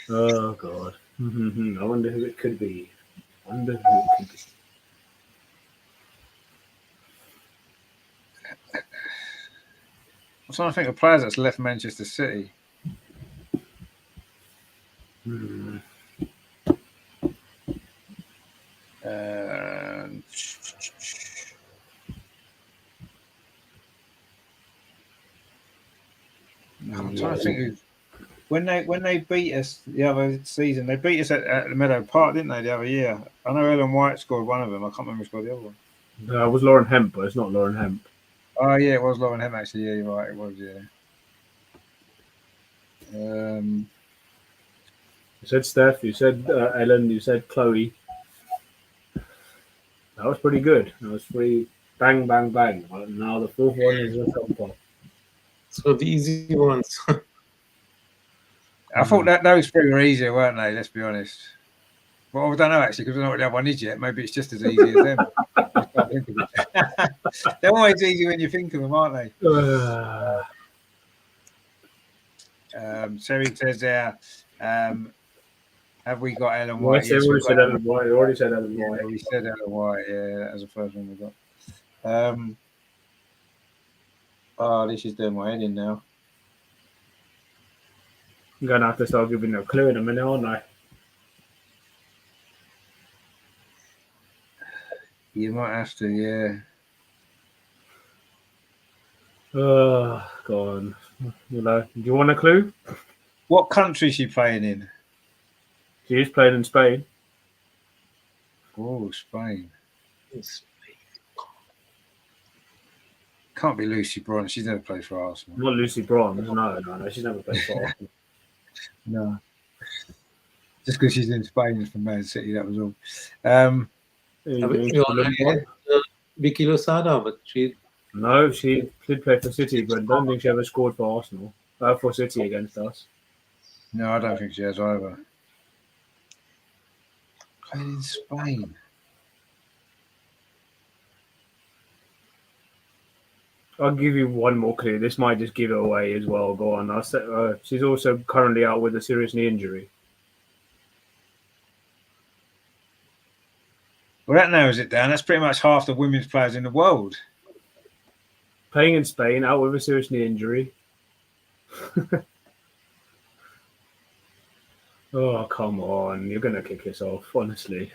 Oh God. I wonder who it could be. I'm trying to think of players that's left Manchester City. I'm trying to think of when they beat us the other season. They beat us at the Meadow Park, didn't they? The other year. I know Ellen White scored one of them. I can't remember who scored the other one. it was Lauren Hemp, but it's not Lauren Hemp. Oh yeah, it was Lauren Hemp actually. Yeah, you're right. It was. Yeah. You said Steph. You said Ellen. You said Chloe. That was pretty good. That was pretty bang, bang, bang. Now the fourth one is a top. So the easy ones. I thought that those three were easier, weren't they? Let's be honest. Well, I don't know actually because I don't know what the other one is yet. Maybe it's just as easy as them. They're always easy when you think of them, aren't they? Sherry says there, have we got Ellen White? Yes, we said Ellen White. We already said Ellen White. Yeah, we said Ellen White. Yeah, that was the first one we got. This is doing my head in now. I'm going to have to start giving a clue in a minute, aren't I? You might have to, yeah. Oh, go on. Do you want a clue? What country is she playing in? She is playing in Spain. Oh, Spain. Can't be Lucy Bronze. She's never played for Arsenal. Not Lucy Bronze. No. She's never played for Arsenal. No. Just because she's in Spain and from Man City, that was all. We already had Vicky Losada, but she did play for City, but I don't think she ever scored for Arsenal. For City against us. No, I don't think she has either. Played in Spain. I'll give you one more clue. This might just give it away as well. Go on. She's also currently out with a serious knee injury. Well, that narrows it down. That's pretty much half the women's players in the world. Playing in Spain, out with a serious knee injury. Oh, come on. You're going to kick us off, honestly.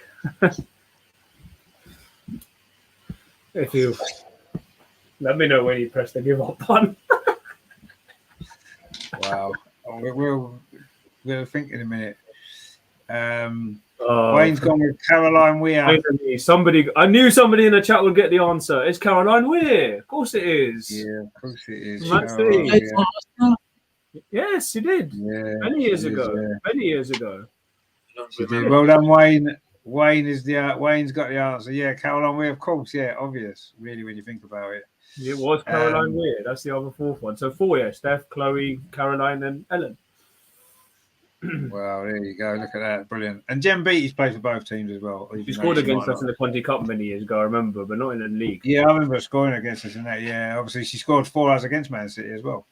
Let me know when you press the give up button. Wow. We'll think in a minute. Wayne's gone with Caroline Weir. I knew somebody in the chat would get the answer. It's Caroline Weir. Of course it is. Yeah, of course it is. Yes, she did. Yeah, many years ago. Many years ago. She did. Well done, Wayne. Wayne's got the answer. Yeah, Caroline Weir, of course. Yeah, obvious. Really, when you think about it. It was Caroline Weir. That's the other fourth one. So 4, yeah. Steph, Chloe, Caroline, and Ellen. Wow, there you go. Look at that. Brilliant. And Jen Beattie's played for both teams as well. She scored against us in the Conti Cup many years ago, I remember, but not in the league. Yeah, I remember scoring against us in that. Yeah, obviously she scored 4 hours against Man City as well.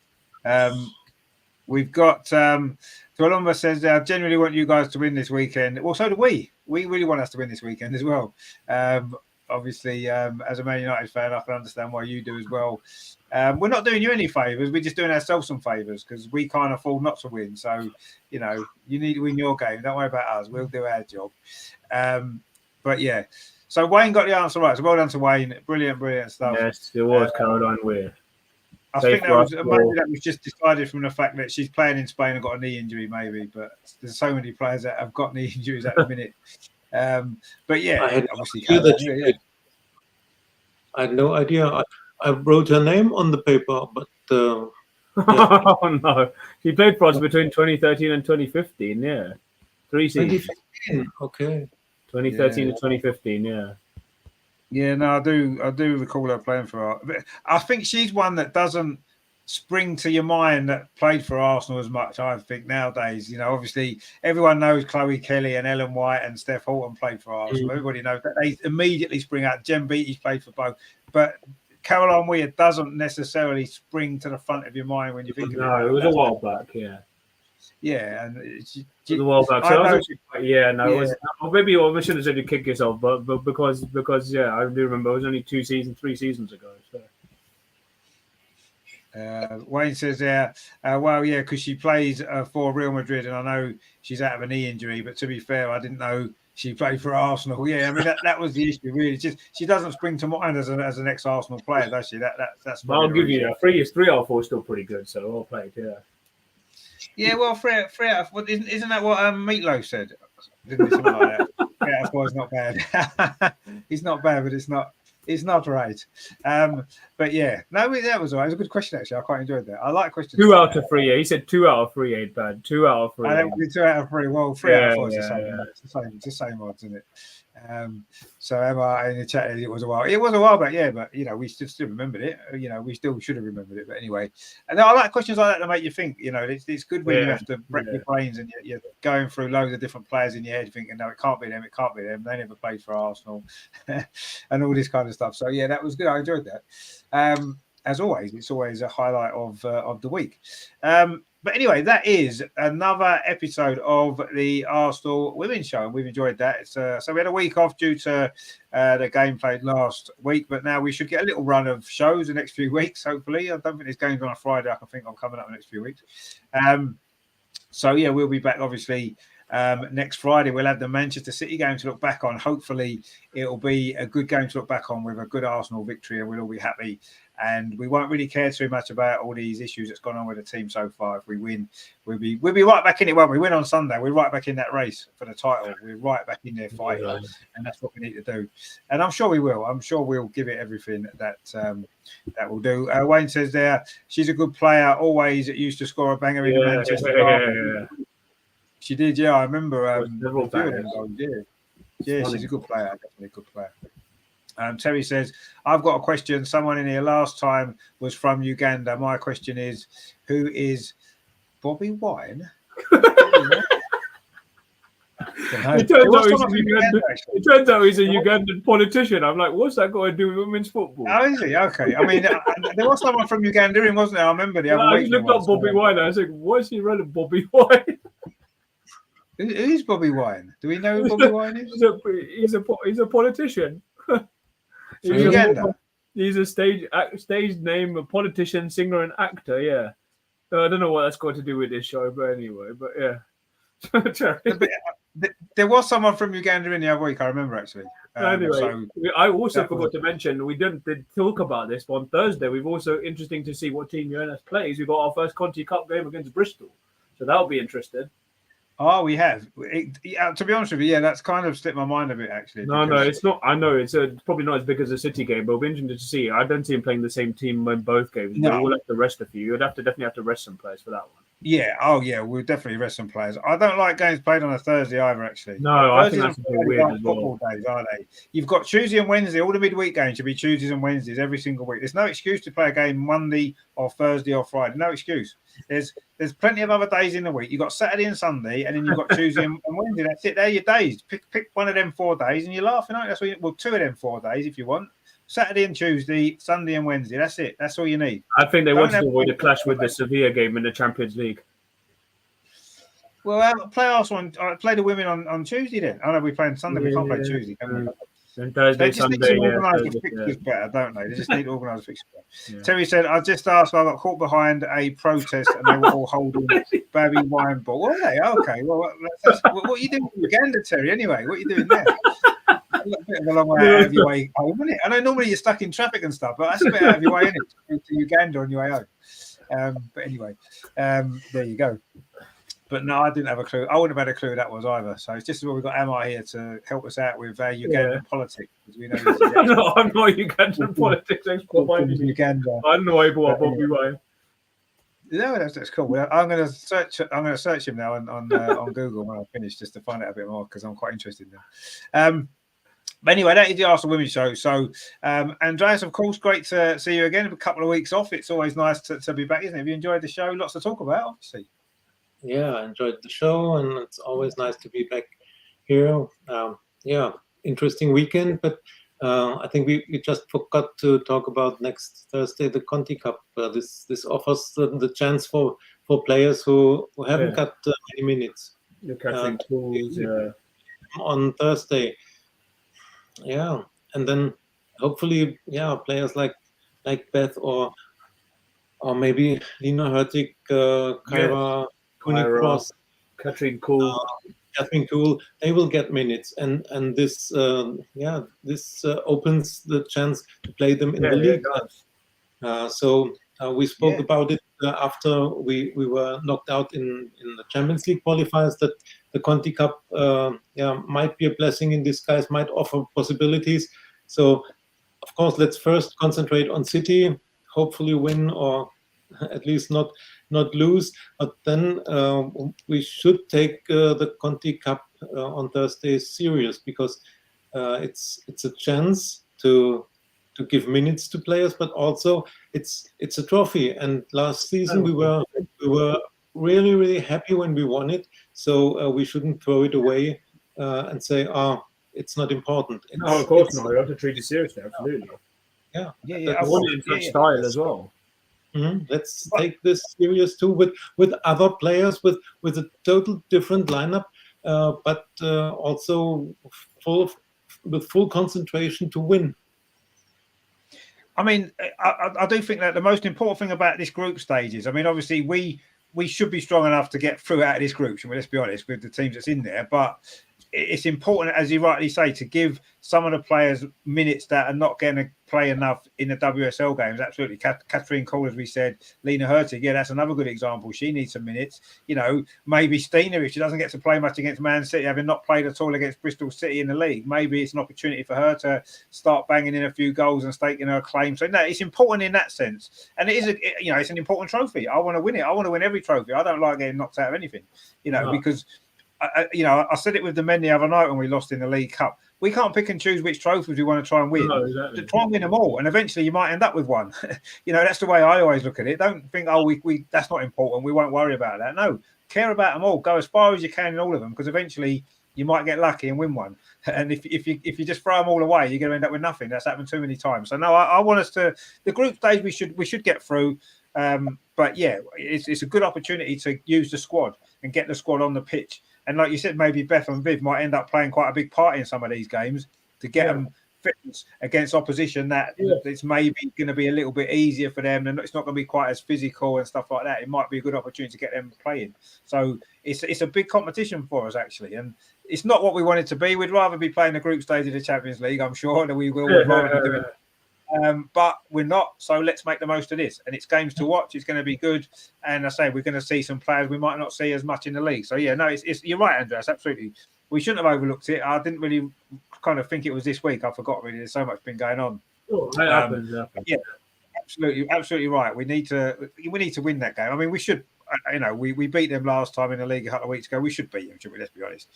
We've got Tualumba says, I genuinely want you guys to win this weekend. Well, so do we. We really want us to win this weekend as well. Obviously, as a Man United fan, I can understand why you do as well. We're not doing you any favours. We're just doing ourselves some favours because we can't afford not to win. So, you need to win your game. Don't worry about us. We'll do our job. But, yeah. So, Wayne got the answer right. So, well done to Wayne. Brilliant stuff. Yes, it was Caroline Weir. I think that was just decided from the fact that she's playing in Spain and got a knee injury, maybe. But there's so many players that have got knee injuries at the minute. But yeah, I had obviously, I had no idea. I wrote her name on the paper, but Oh no, he played for us between 2013 and 2015. Yeah, 3 seasons. 2015. Okay. 2013 to 2015. Yeah. Yeah, no, I do recall her playing for Arsenal. I think she's one that doesn't spring to your mind that played for Arsenal as much, I think, nowadays. You know, obviously everyone knows Chloe Kelly and Ellen White and Steph Houghton played for Arsenal. Everybody knows that. They immediately spring out. Jem Beattie's played for both. But Caroline Weir doesn't necessarily spring to the front of your mind when you think of it. No, it was a while back, yeah. Yeah, and It was a while back. So I was actually, yeah, no, it was, maybe I shouldn't have said you kick yourself, but because yeah, I do remember it was only 3 seasons ago. So. Wayne says, well, yeah, because she plays for Real Madrid, and I know she's out of a knee injury. But to be fair, I didn't know she played for Arsenal. Yeah, I mean that was the issue, really. Just she doesn't spring to mind as an ex-Arsenal player, does she? That's. I'll give you that. 3 out of 4 is still pretty good. So well played, yeah. Yeah, well, 3 out of 4, isn't that what Meatloaf said? Didn't he, something like that? 3 out of 4 is not bad. He's not bad, but it's not right. But yeah, no, that was all right. It was a good question, actually. I quite enjoyed that. I like questions. 2 out of 3. Yeah, he said 2 out of 3 ain't bad. 2 out of 3. I don't do 2 out of 3. Well, 3 out of 4 is the same. It's the same odds, isn't it? So Emma in the chat, it was a while back, yeah, but you know, we still remembered it. You know, we still should have remembered it. But anyway, and I like questions like that to make you think. You know, it's good when you have to break your brains and you're going through loads of different players in your head, thinking, no, it can't be them. They never played for Arsenal, and all this kind of stuff. So yeah, that was good. I enjoyed that. As always, it's always a highlight of the week. But anyway, that is another episode of the Arsenal Women's Show, and we've enjoyed that. So we had a week off due to the game played last week, but now we should get a little run of shows the next few weeks, hopefully. I don't think there's games on a Friday. I can think I'm coming up the next few weeks. So yeah, we'll be back, obviously, next Friday. We'll have the Manchester City game to look back on. Hopefully, it'll be a good game to look back on with a good Arsenal victory, and we'll all be happy. And we won't really care too much about all these issues that's gone on with the team so far. If we win, we'll be right back in it. Won't we? Win on Sunday, we're right back in that race for the title. We're right back in there fighting, and that's what we need to do. And I'm sure we will. I'm sure we'll give it everything that will do. Wayne says there, she's a good player. Always used to score a banger in Manchester. Yeah. She did, yeah. I remember Yeah, she's a good player. Definitely a good player. Terry says, I've got a question. Someone in here last time was from Uganda. My question is, who is Bobby Wine? It turns out he's a Ugandan politician. I'm like, what's that got to do with women's football? Oh, is he? Okay. I mean, there was someone from Uganda in, wasn't there? I remember the other week. I looked up Bobby Wine. I was like, what's he relevant, Bobby Wine? Who is Bobby Wine? Do we know who Bobby Wine is? He's a politician. Uganda. He's a stage name, a politician, singer, and actor. Yeah, I don't know what that's got to do with this show, but anyway, but yeah. There was someone from Uganda in the other week. I remember actually. Anyway, I also forgot to mention we didn't talk about this, but on Thursday we've also interesting to see what Team UNS plays. We've got our first Conti Cup game against Bristol, so that'll be interesting. Oh, we have. To be honest with you, yeah, that's kind of slipped my mind a bit, actually. No, it's not. I know it's probably not as big as a City game, but it'll be interesting to see. I don't see him playing the same team in both games. No. We'll have to rest a few. You'd definitely have to rest some players for that one. Yeah. Oh, yeah. We'll definitely rest some players. I don't like games played on a Thursday either, actually. No, I think that's a bit weird as well. Football days, are they? You've got Tuesday and Wednesday. All the midweek games should be Tuesdays and Wednesdays every single week. There's no excuse to play a game Monday or Thursday or Friday. No excuse. There's plenty of other days in the week. You've got Saturday and Sunday, and then you've got Tuesday and Wednesday. That's it. They're your days. Pick one of them 4 days, and you're laughing, aren't you? That's what 2 of them 4 days if you want. Saturday and Tuesday, Sunday and Wednesday. That's it. That's all you need. I think they want to avoid a clash with the Sevilla game in the Champions League. Well, play Arsenal. Play the women on Tuesday then. I know we're playing Sunday. We can't play Tuesday, can we? And Thursday, they just Sunday, need to organise the fixtures better, don't they? They just need to organise the fixtures better. Yeah. Terry said, I just asked, I got caught behind a protest and they were all holding Baby Wine ball. Were they? Okay. Well, what are you doing in Uganda, Terry, anyway? What are you doing there? A bit of a long way out of your way home, isn't it? I know normally you're stuck in traffic and stuff, but that's a bit out of your way, isn't it? To Uganda on your way home. But anyway, there you go. But no, I didn't have a clue. I wouldn't have had a clue who that was either. So it's just where we've got Emma here to help us out with Ugandan politics. Because we know no, I'm not Ugandan politics expert. Uganda. I don't know about Bobby Wine. No, that's cool. Well, I'm going to search him now on Google when I finish, just to find out a bit more, because I'm quite interested now. But anyway, that is the Arsenal Women's Show. So, Andreas, of course, great to see you again. A couple of weeks off. It's always nice to be back, isn't it? Have you enjoyed the show? Lots to talk about, obviously. Yeah, I enjoyed the show, and it's always nice to be back here. Interesting weekend, but I think we just forgot to talk about next Thursday, the Conti Cup. This offers the chance for players who haven't got many minutes. On Thursday. Yeah, and then hopefully, players like Beth or maybe Lina Hurtig, Kyra Cooney-Cross, Catherine Cool. Catherine Cool, they will get minutes, and this opens the chance to play them in the league. So we spoke about it after we were knocked out in the Champions League qualifiers, that the Conti Cup might be a blessing in disguise, might offer possibilities. So of course, let's first concentrate on City, hopefully win, or at least not lose. But then we should take the Conti Cup on Thursday serious, because it's a chance to give minutes to players, but also it's a trophy. And last season we were really, really happy when we won it. So we shouldn't throw it away and say, it's not important. No, of course not. We have to treat it seriously. Absolutely. Yeah. I want it in such style as well. Mm-hmm. Let's take this serious too, with other players, with a total different lineup, but also with full concentration to win. I mean, I do think that the most important thing about this group stage is, I mean, obviously we should be strong enough to get through out of this group. Let's be honest, with the teams that's in there, but it's important, as you rightly say, to give some of the players minutes that are not going to play enough in the WSL games. Absolutely. Catherine Cole, as we said, Lina Hurtig, that's another good example. She needs some minutes. Maybe Stina, if she doesn't get to play much against Man City, having not played at all against Bristol City in the league, maybe it's an opportunity for her to start banging in a few goals and staking her claim. So no, it's important in that sense. And it is, it's an important trophy. I want to win it. I want to win every trophy. I don't like getting knocked out of anything, because I said it with the men the other night when we lost in the League Cup. We can't pick and choose which trophies we want to try and win. No, exactly. Try and win them all, and eventually you might end up with one. That's the way I always look at it. Don't think, we that's not important, we won't worry about that. No, care about them all. Go as far as you can in all of them, because eventually you might get lucky and win one. And if you just throw them all away, you're going to end up with nothing. That's happened too many times. So no, I want us to, the group stage we should get through. But yeah, it's a good opportunity to use the squad and get the squad on the pitch. And like you said, maybe Beth and Viv might end up playing quite a big part in some of these games to get them fitness against opposition that it's maybe going to be a little bit easier for them, and it's not going to be quite as physical and stuff like that. It might be a good opportunity to get them playing. So it's a big competition for us, actually. And it's not what we want it to be. We'd rather be playing the group stage of the Champions League, I'm sure, than we will. We'd rather be doing it. But we're not, so let's make the most of this. And it's games to watch. It's going to be good. And I say we're going to see some players we might not see as much in the league. So yeah, no, it's you're right, Andreas. Absolutely, we shouldn't have overlooked it. I didn't really kind of think it was this week. I forgot really. There's so much been going on. Yeah, absolutely right. We need to win that game. I mean, we should. We beat them last time in the league a couple of weeks ago. We should beat them, should we? Let's be honest.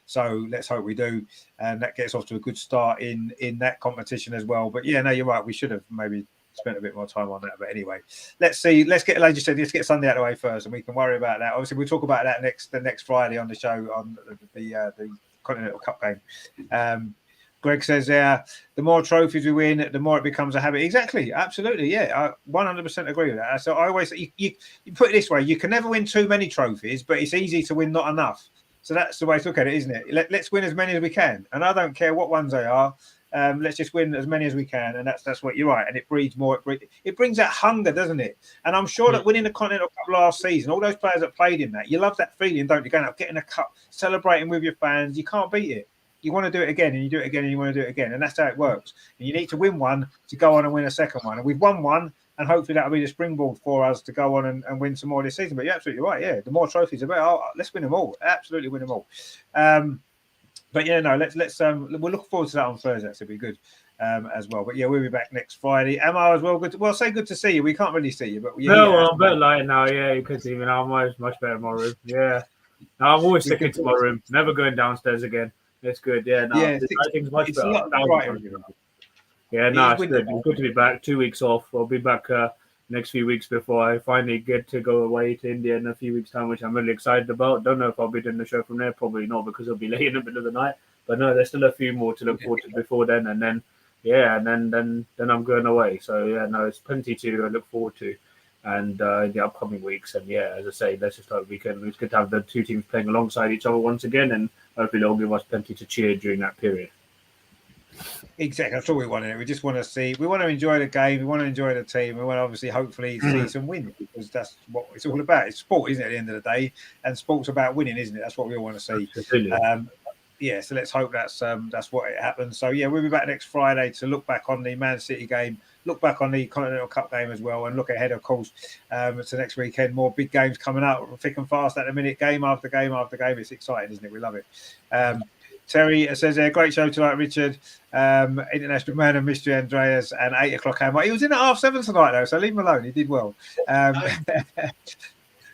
So let's hope we do, and that gets off to a good start in that competition as well. But yeah, no, you're right. We should have maybe spent a bit more time on that. But anyway, let's see. Let's get, like you said, let's get Sunday out of the way first, and we can worry about that. Obviously, we'll talk about that the next Friday on the show on the Continental Cup game. Greg says the more trophies we win, the more it becomes a habit. Exactly, absolutely, yeah, I 100% agree with that. So I always say, you put it this way: you can never win too many trophies, but it's easy to win not enough. So that's the way to look at it, isn't it? Let's win as many as we can, and I don't care what ones they are. Let's just win as many as we can, and that's what you're right. And it breeds more. It brings that hunger, doesn't it? And I'm sure that winning the Continental Cup last season, all those players that played in that, you love that feeling, don't you? Going out, getting a cup, celebrating with your fans. You can't beat it. You want to do it again, and you do it again, and you want to do it again, and that's how it works. And you need to win one to go on and win a second one. And we've won one. And hopefully that'll be the springboard for us to go on and win some more this season. But you're absolutely right. Yeah, the more trophies, the better. Let's win them all. Absolutely win them all. But yeah, no, let's we'll look forward to that on Thursday. That'll be good as well. But yeah, we'll be back next Friday. Amar as well. Say good to see you. We can't really see you, but I'm better light now. Yeah, you can see me now. I'm much better in my room. Yeah, now I'm always sticking to my room. Never going downstairs again. It's good. Yeah, no, I think it's much better. A lot brighter. Yeah, no, it's good. It's good to be back. 2 weeks off. I'll be back next few weeks before I finally get to go away to India in a few weeks' time, which I'm really excited about. Don't know if I'll be doing the show from there. Probably not, because it'll be late in the middle of the night. But no, there's still a few more to look forward to before then, and then then I'm going away. So yeah, no, it's plenty to look forward to, and in the upcoming weeks. And yeah, as I say, let's just hope it's good to have the two teams playing alongside each other once again, and hopefully they'll give us plenty to cheer during that period. Exactly, that's all we want. We just want to see. We want to enjoy the game. We want to enjoy the team. We want to obviously, hopefully, see some wins, because that's what it's all about. It's sport, isn't it? At the end of the day, and sport's about winning, isn't it? That's what we all want to see. Yeah, so let's hope that's what it happens. So yeah, we'll be back next Friday to look back on the Man City game, look back on the Continental Cup game as well, and look ahead, of course, to next weekend. More big games coming up, thick and fast at the minute, game after game after game. It's exciting, isn't it? We love it. Terry says there, great show tonight, Richard. International Man of Mystery, Andreas, and 8 o'clock Hammer. He was in at 7:30 tonight, though, so leave him alone. He did well. Can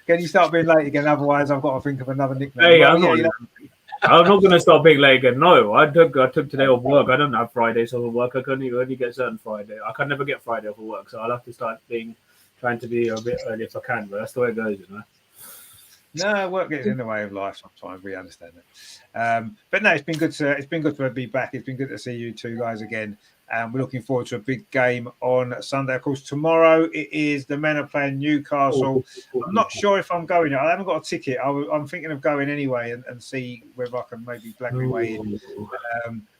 you start being late again? Otherwise, I've got to think of another nickname. Hey, I'm not going to start being late again. No, I took today off work. I don't have Fridays off of work. I can only get certain Friday. I can never get Friday off of work, so I'll have to start trying to be a bit early if I can. But that's the way it goes, No, work gets in the way of life sometimes. We understand it. But no, it's been good to be back. It's been good to see you two guys again. And we're looking forward to a big game on Sunday. Of course, tomorrow it is the men are playing Newcastle. I'm not sure if I'm going. I haven't got a ticket. I'm thinking of going anyway and see whether I can maybe black my way in.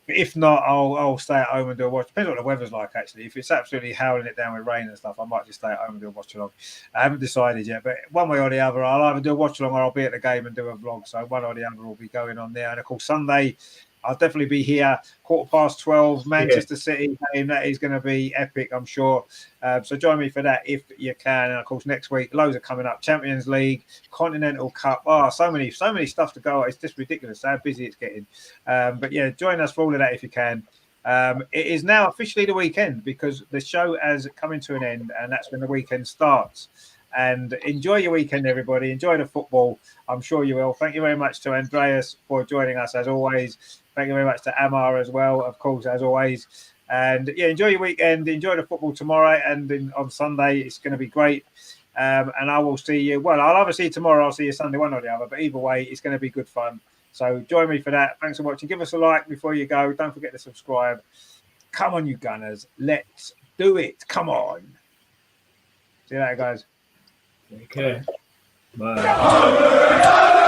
But if not, I'll stay at home and do a watch. Depends on what the weather's like, actually. If it's absolutely howling it down with rain and stuff, I might just stay at home and do a watch along. I haven't decided yet, but one way or the other, I'll either do a watch along or I'll be at the game and do a vlog. So one or the other will be going on there. And of course, Sunday, I'll definitely be here 12:15, Manchester City game. That is going to be epic, I'm sure. So join me for that if you can. And of course, next week, loads are coming up. Champions League, Continental Cup. So many stuff to go. It's just ridiculous how busy it's getting. But yeah, join us for all of that if you can. It is now officially the weekend, because the show has come to an end, and that's when the weekend starts. And enjoy your weekend, everybody. Enjoy the football. I'm sure you will. Thank you very much to Andreas for joining us, as always. Thank you very much to Amar as well, of course, as always. And yeah, enjoy your weekend. Enjoy the football tomorrow and on Sunday. It's going to be great. And I will see you. Well, I'll either see you tomorrow. I'll see you Sunday, one or the other. But either way, it's going to be good fun. So join me for that. Thanks for watching. Give us a like before you go. Don't forget to subscribe. Come on, you Gunners. Let's do it. Come on. See you later, guys. Okay. Bye.